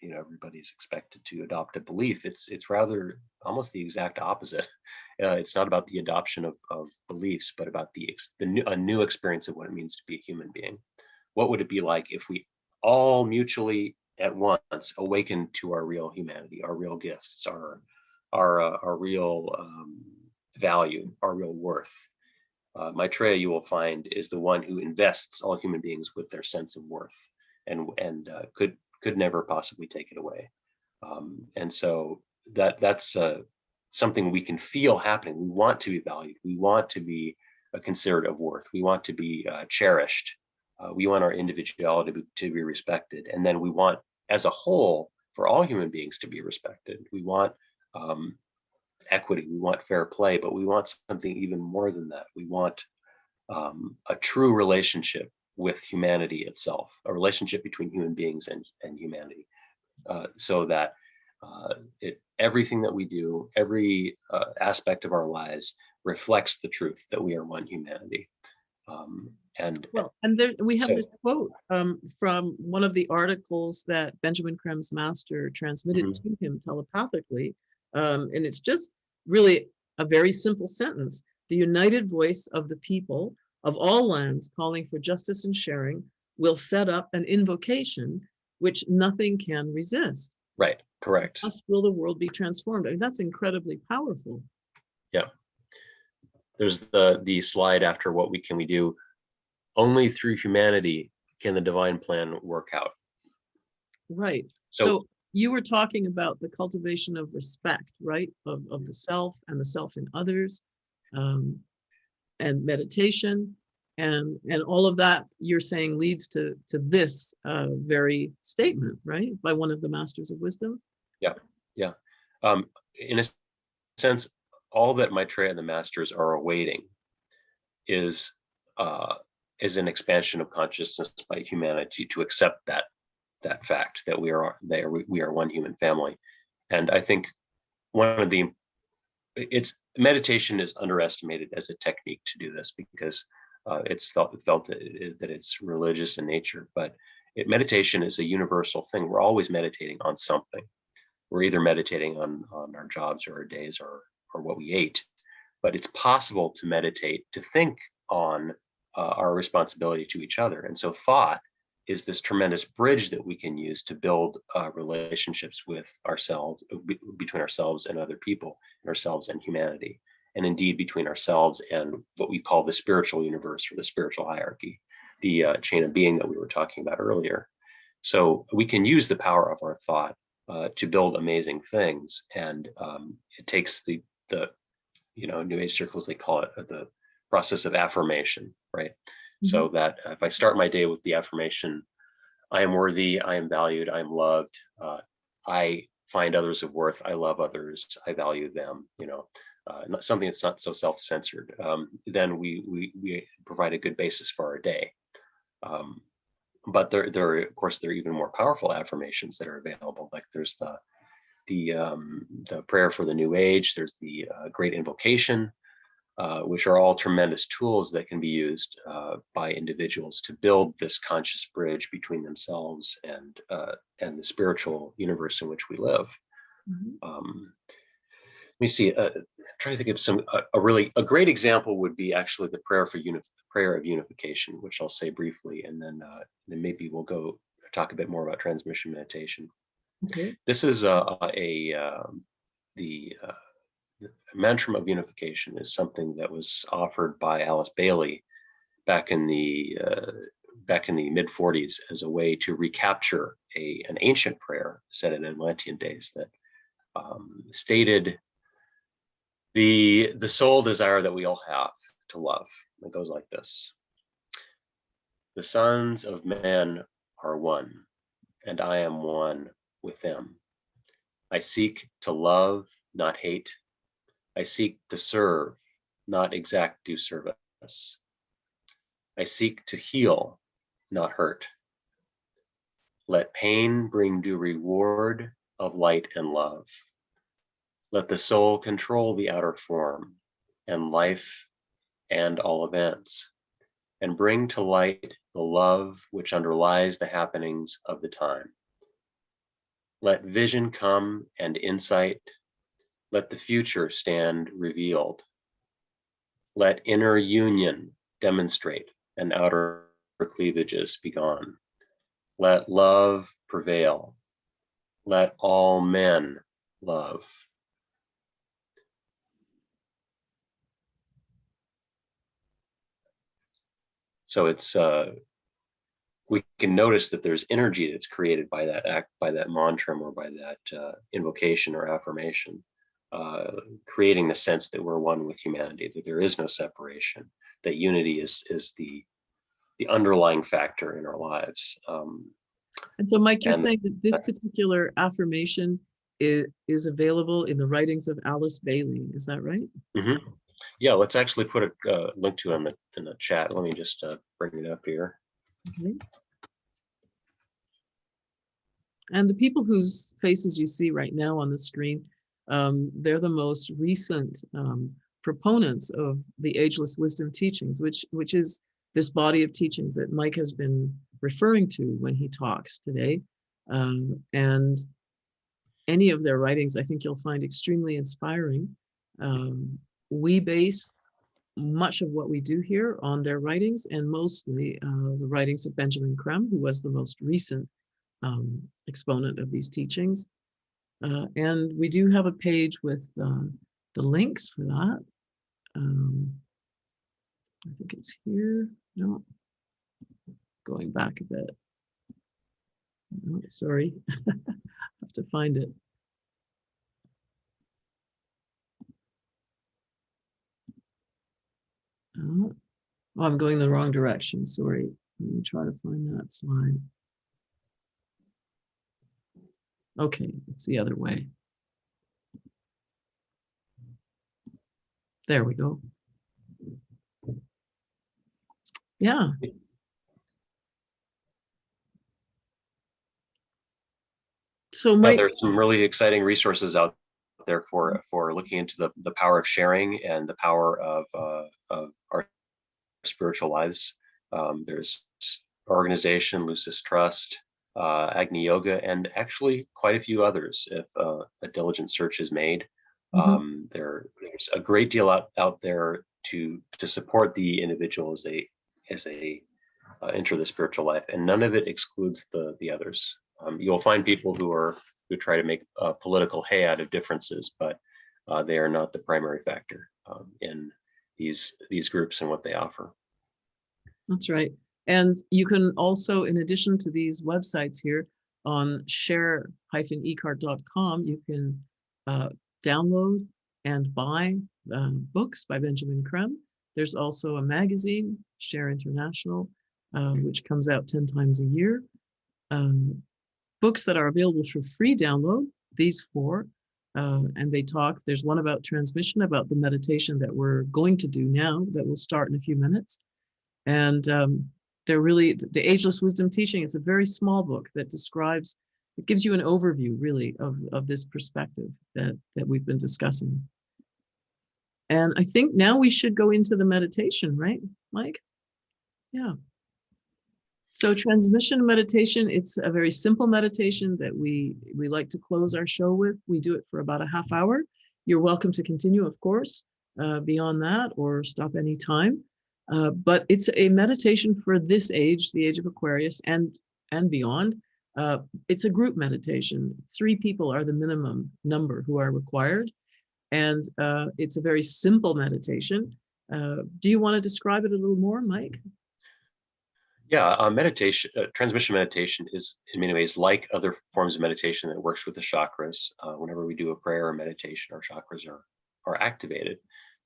everybody's expected to adopt a belief, it's rather almost the exact opposite. It's not about the adoption of beliefs, but about a new experience of what it means to be a human being. What would it be like if we all mutually at once awakened to our real humanity, our real gifts, our real value, our real worth? Maitreya, you will find, is the one who invests all human beings with their sense of worth, and could never possibly take it away. And so that's something we can feel happening. We want to be valued. We want to be considered of worth. We want to be cherished. We want our individuality to be respected, and then we want, as a whole, for all human beings to be respected. We want equity, we want fair play, but we want something even more than that. We want a true relationship with humanity itself, a relationship between human beings and humanity, so that everything that we do, every aspect of our lives reflects the truth that we are one humanity. And there we have so, this quote from one of the articles that Benjamin Krem's master transmitted to him telepathically. And it's just really a very simple sentence. The united voice of the people of all lands calling for justice and sharing will set up an invocation which nothing can resist. Right, correct. Thus will the world be transformed. I mean, that's incredibly powerful. Yeah. There's the slide after what can we do. Only through humanity can the divine plan work out. Right. So you were talking about the cultivation of respect, right? Of the self and the self in others, and meditation, and all of that you're saying leads to this very statement, right? By one of the masters of wisdom. Yeah. Yeah. In a sense, all that Maitreya and the masters are awaiting is an expansion of consciousness by humanity to accept that fact that we are one human family. And I think meditation is underestimated as a technique to do this, because it's felt that it's religious in nature, but meditation is a universal thing. We're always meditating on something. We're either meditating on our jobs or our days or what we ate, but it's possible to meditate, to think on our responsibility to each other. And so thought is this tremendous bridge that we can use to build relationships with ourselves, between ourselves and other people, and ourselves and humanity, and indeed between ourselves and what we call the spiritual universe or the spiritual hierarchy, the chain of being that we were talking about earlier. So we can use the power of our thought to build amazing things, and it takes the New Age circles, they call it the process of affirmation, right? So that if I start my day with the affirmation, I am worthy, I am valued, I am loved, I find others of worth, I love others, I value them, not something that's not so self-censored, then we provide a good basis for our day. But there of course, there are even more powerful affirmations that are available. Like there's the prayer for the New Age, there's the Great Invocation, which are all tremendous tools that can be used by individuals to build this conscious bridge between themselves and the spiritual universe in which we live. Let me see. Trying to think of a great example would be actually the prayer of unification, which I'll say briefly, and then maybe we'll go talk a bit more about transmission meditation. Okay. This is the mantra of unification is something that was offered by Alice Bailey back in the mid 40s as a way to recapture an ancient prayer said in Atlantean days that stated the soul desire that we all have to love. It goes like this: the sons of men are one, and I am one with them. I seek to love, not hate. I seek to serve, not exact due service. I seek to heal, not hurt. Let pain bring due reward of light and love. Let the soul control the outer form and life and all events, and bring to light the love which underlies the happenings of the time. Let vision come and insight. Let the future stand revealed. Let inner union demonstrate and outer cleavages be gone. Let love prevail. Let all men love. So it's we can notice that there's energy that's created by that act, by that mantra, or by that invocation or affirmation, creating the sense that we're one with humanity, that there is no separation, that unity is the underlying factor in our lives. And so, Mike, you're saying that this particular affirmation is available in the writings of Alice Bailey. Is that right? Mm-hmm. Yeah, let's actually put a link to it in the chat. Let me just bring it up here. Okay. And the people whose faces you see right now on the screen, they're the most recent proponents of the Ageless Wisdom Teachings, which is this body of teachings that Mike has been referring to when he talks today. And any of their writings, I think you'll find extremely inspiring. We base much of what we do here on their writings, and mostly the writings of Benjamin Creme, who was the most recent exponent of these teachings. And we do have a page with the links for that. I think it's here. No, going back a bit. Oh, sorry, I have to find it. Oh, I'm going the wrong direction. Sorry. Let me try to find that slide. Okay, it's the other way. There we go. Yeah. So Mike, there's some really exciting resources out there for looking into the power of sharing and the power of our spiritual lives. There's organization, Lucis Trust, Agni Yoga, and actually quite a few others if a diligent search is made. There's a great deal out there to support the individual as they enter the spiritual life, and none of it excludes the others. You'll find people who try to make political hay out of differences, but they are not the primary factor in these groups and what they offer. That's right. And you can also, in addition to these websites here on share-ecart.com, you can download and buy books by Benjamin Creme. There's also a magazine, Share International, which comes out 10 times a year. Books that are available for free download, these 4, and they talk. There's one about transmission, about the meditation that we're going to do now that will start in a few minutes. And they're really, the Ageless Wisdom Teaching is a very small book that describes, it gives you an overview really of this perspective that we've been discussing. And I think now we should go into the meditation, right, Mike? Yeah. So transmission meditation, it's a very simple meditation that we like to close our show with. We do it for about a half hour. You're welcome to continue, of course, beyond that, or stop any time. But it's a meditation for this age, the age of Aquarius, and beyond. It's a group meditation. 3 people are the minimum number who are required. And it's a very simple meditation. Do you want to describe it a little more, Mike? Yeah, meditation, transmission meditation is in many ways like other forms of meditation that works with the chakras. Whenever we do a prayer or meditation, our chakras are activated.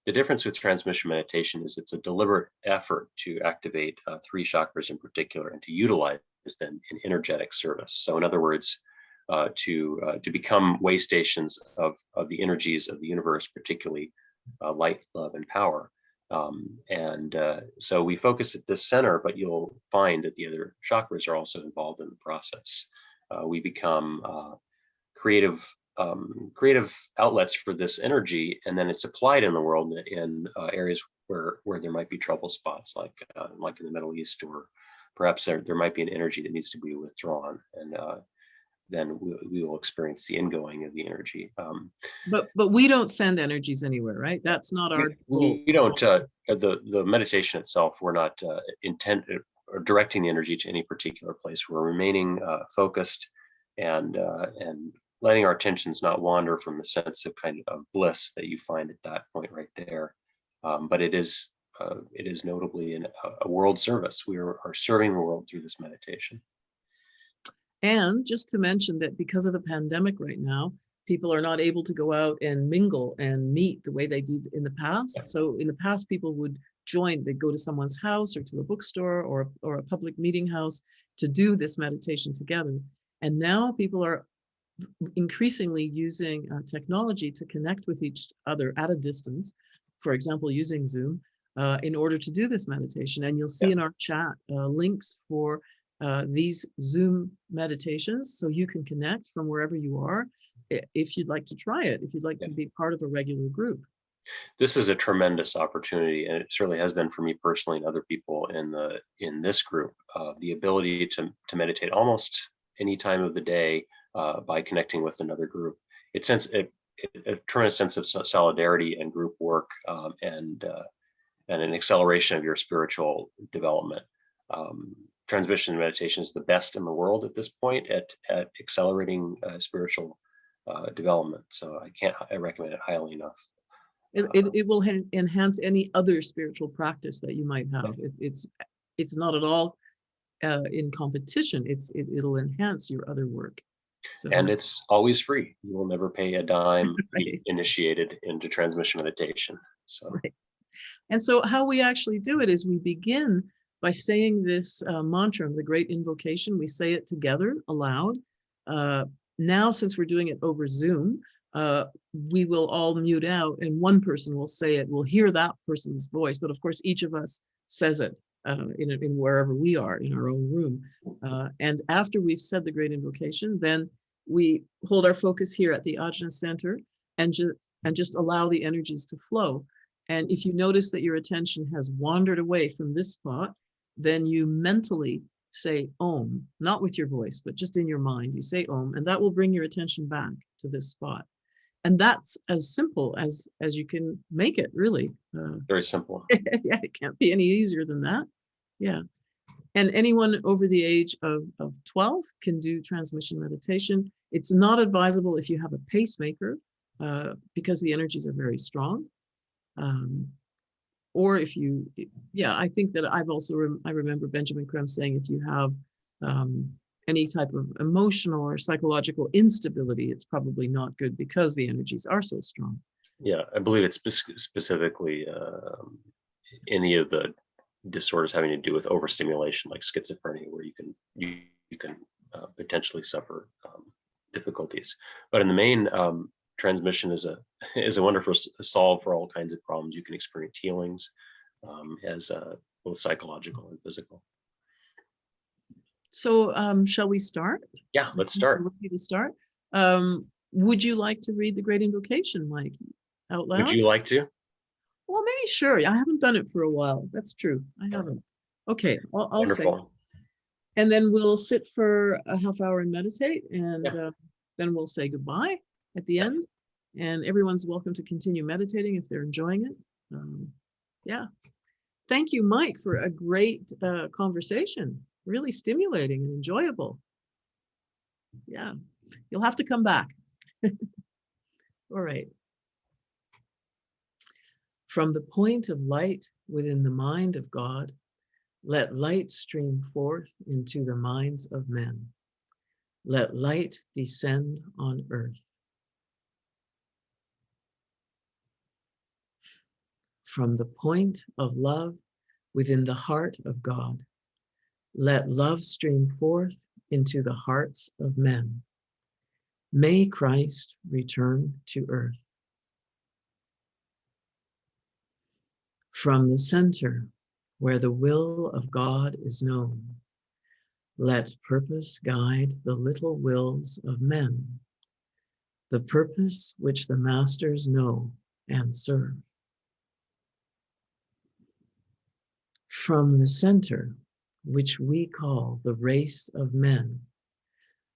The difference with transmission meditation is it's a deliberate effort to activate three chakras in particular and to utilize them in energetic service. So, in other words, to become way stations of the energies of the universe, particularly light, love, and power. So we focus at this center, but you'll find that the other chakras are also involved in the process. We become creative outlets for this energy, and then it's applied in the world in areas where there might be trouble spots, like in the Middle East, or perhaps there might be an energy that needs to be withdrawn, and then we will experience the ingoing of the energy. But we don't send energies anywhere, right? That's not our goal. We don't, the meditation itself, we're not intent or directing the energy to any particular place. We're remaining focused and letting our attentions not wander from the sense of kind of bliss that you find at that point right there. But it is notably a world service. We are serving the world through this meditation. And just to mention that because of the pandemic right now, people are not able to go out and mingle and meet the way they did in the past. So in the past, people would they'd go to someone's house or to a bookstore or a public meeting house to do this meditation together. And now people are increasingly using technology to connect with each other at a distance, for example, using Zoom, in order to do this meditation. And you'll see in our chat links for these Zoom meditations, so you can connect from wherever you are if you'd like to try it, if you'd like to be part of a regular group. This is a tremendous opportunity, and it certainly has been for me personally and other people in this group. The ability to meditate almost any time of the day by connecting with another group. It sends a tremendous sense of solidarity and group work, and an acceleration of your spiritual development. Transmission meditation is the best in the world at this point at accelerating spiritual development. So I recommend it highly enough. It will enhance any other spiritual practice that you might have. It's not at all in competition. It'll enhance your other work. So, and it's always free. You will never pay a dime to be right. initiated into transmission meditation. So, right. And so how we actually do it is we begin by saying this mantra, the Great Invocation. We say it together aloud. Now, since we're doing it over Zoom, we will all mute out and one person will say it. We'll hear that person's voice, but of course, each of us says it in wherever we are in our own room. And after we've said the Great Invocation, then we hold our focus here at the Ajna Center and just allow the energies to flow. And if you notice that your attention has wandered away from this spot, then you mentally say Om, not with your voice, but just in your mind. You say Om, and that will bring your attention back to this spot. And that's as simple as you can make it, really. Very simple. Yeah, it can't be any easier than that. Yeah. And anyone over the age of 12 can do transmission meditation. It's not advisable if you have a pacemaker, because the energies are very strong. Or if you, I think that I remember Benjamin Creme saying if you have any type of emotional or psychological instability, it's probably not good because the energies are so strong. Yeah, I believe it's specifically any of the disorders having to do with overstimulation, like schizophrenia, where you can potentially suffer difficulties. But in the main, transmission is a wonderful solve for all kinds of problems. You can experience healings as both psychological and physical. So shall we start? Yeah, let's start. To start. Would you like to read the Great Invocation, Mike, out loud? Would you like to? Well, maybe, sure. I haven't done it for a while. That's true. I haven't. Okay, I'll say. And then we'll sit for a half hour and meditate, and then we'll say goodbye at the end. And everyone's welcome to continue meditating if they're enjoying it. Thank you, Mike, for a great conversation. Really stimulating and enjoyable. Yeah, you'll have to come back. All right. From the point of light within the mind of God, let light stream forth into the minds of men. Let light descend on earth. From the point of love within the heart of God, let love stream forth into the hearts of men. May Christ return to earth. From the center, where the will of God is known, let purpose guide the little wills of men, the purpose which the masters know and serve. From the center, which we call the race of men,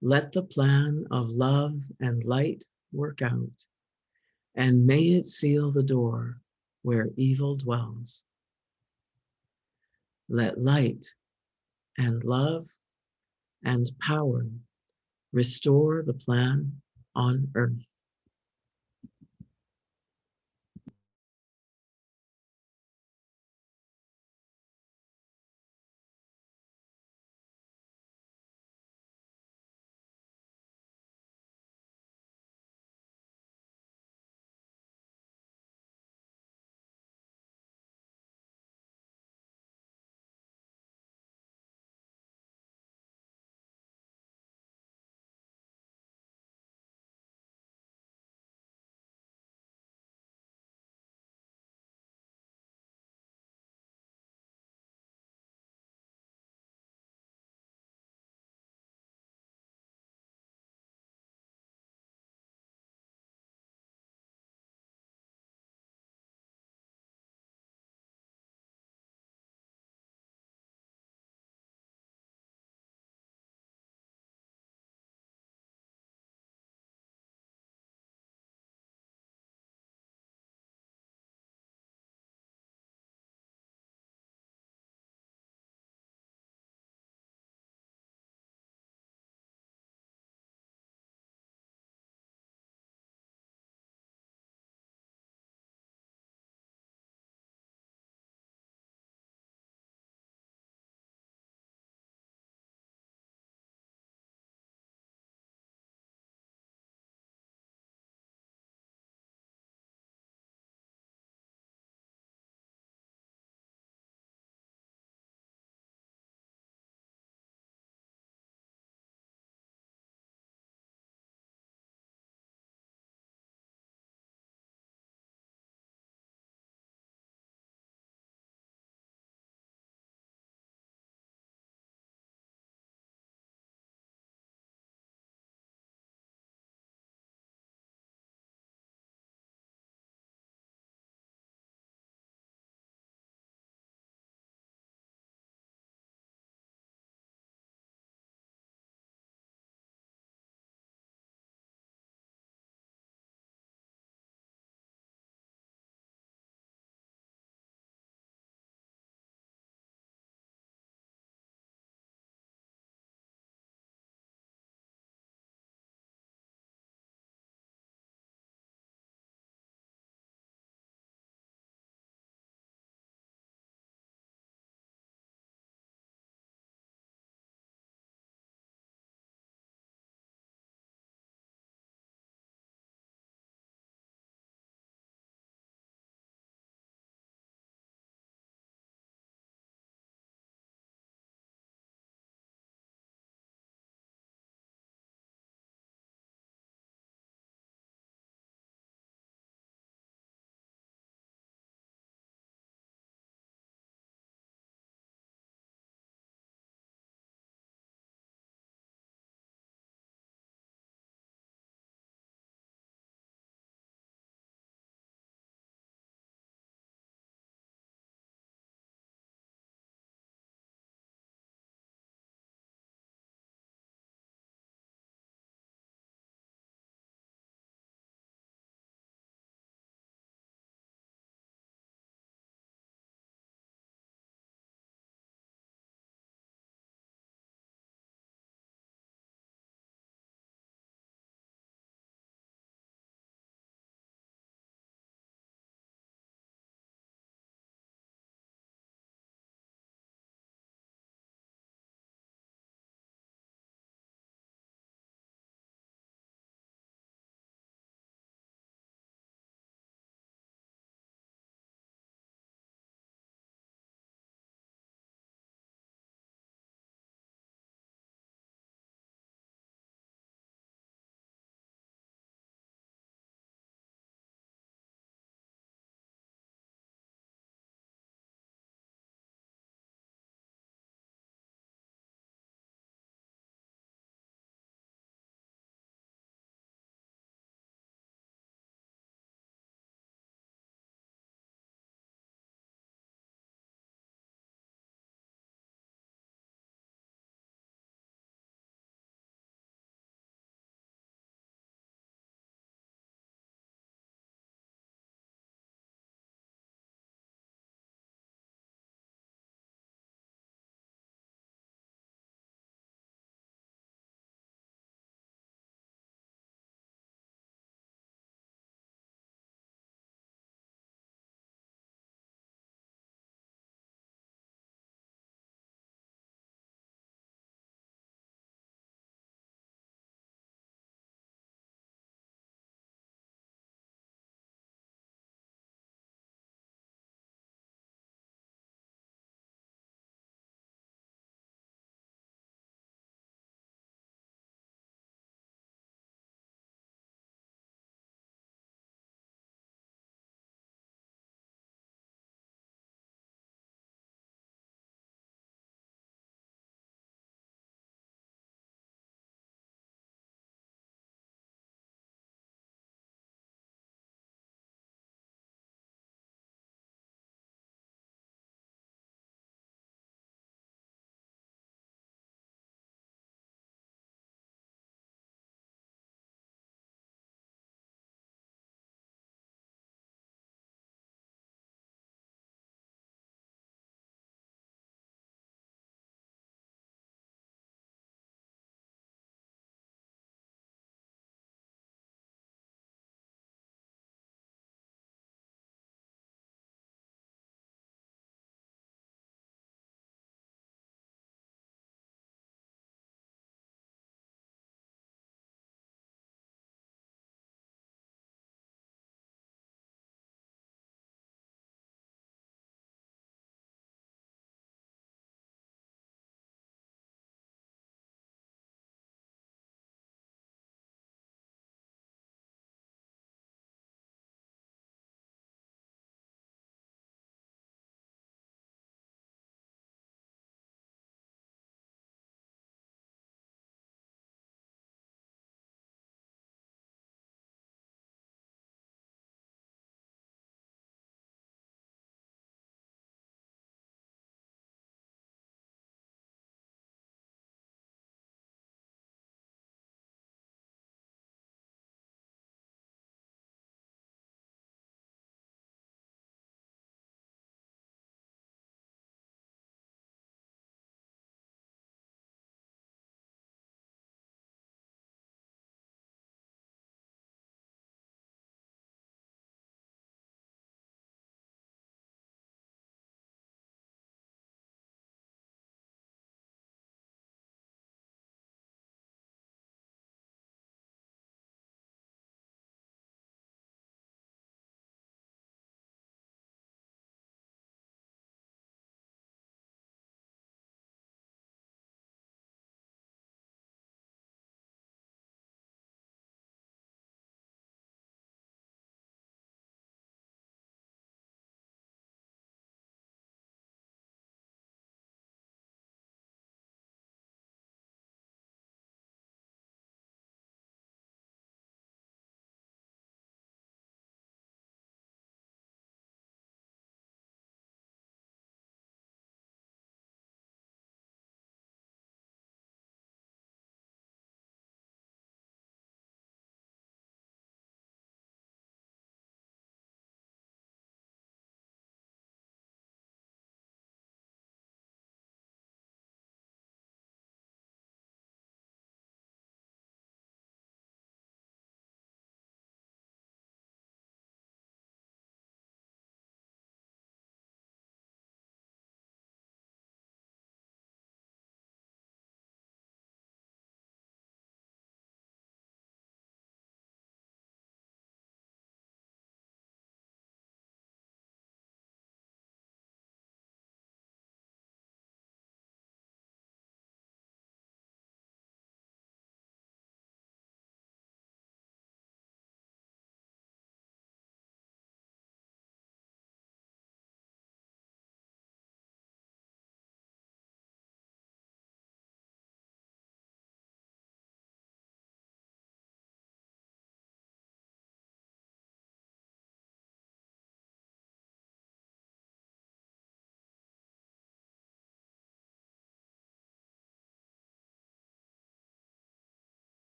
let the plan of love and light work out, and may it seal the door where evil dwells. Let light and love and power restore the plan on earth.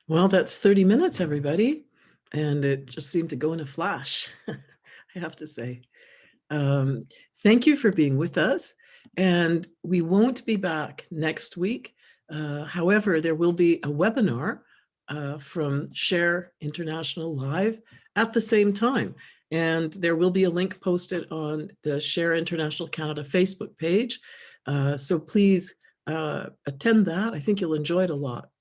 Well, that's 30 minutes, everybody. And it just seemed to go in a flash, I have to say. Um, Thank you for being with us. And we won't be back next week. However, there will be a webinar from Share International Live at the same time. And there will be a link posted on the Share International Canada Facebook page. So please attend that. I think you'll enjoy it a lot.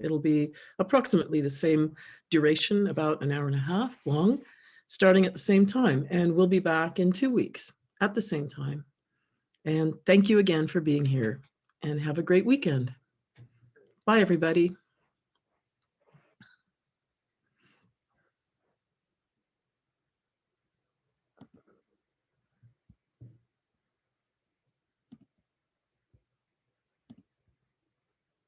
It'll be approximately the same duration, about an hour and a half long, starting at the same time. And we'll be back in 2 weeks at the same time. And thank you again for being here, and have a great weekend. Bye, everybody.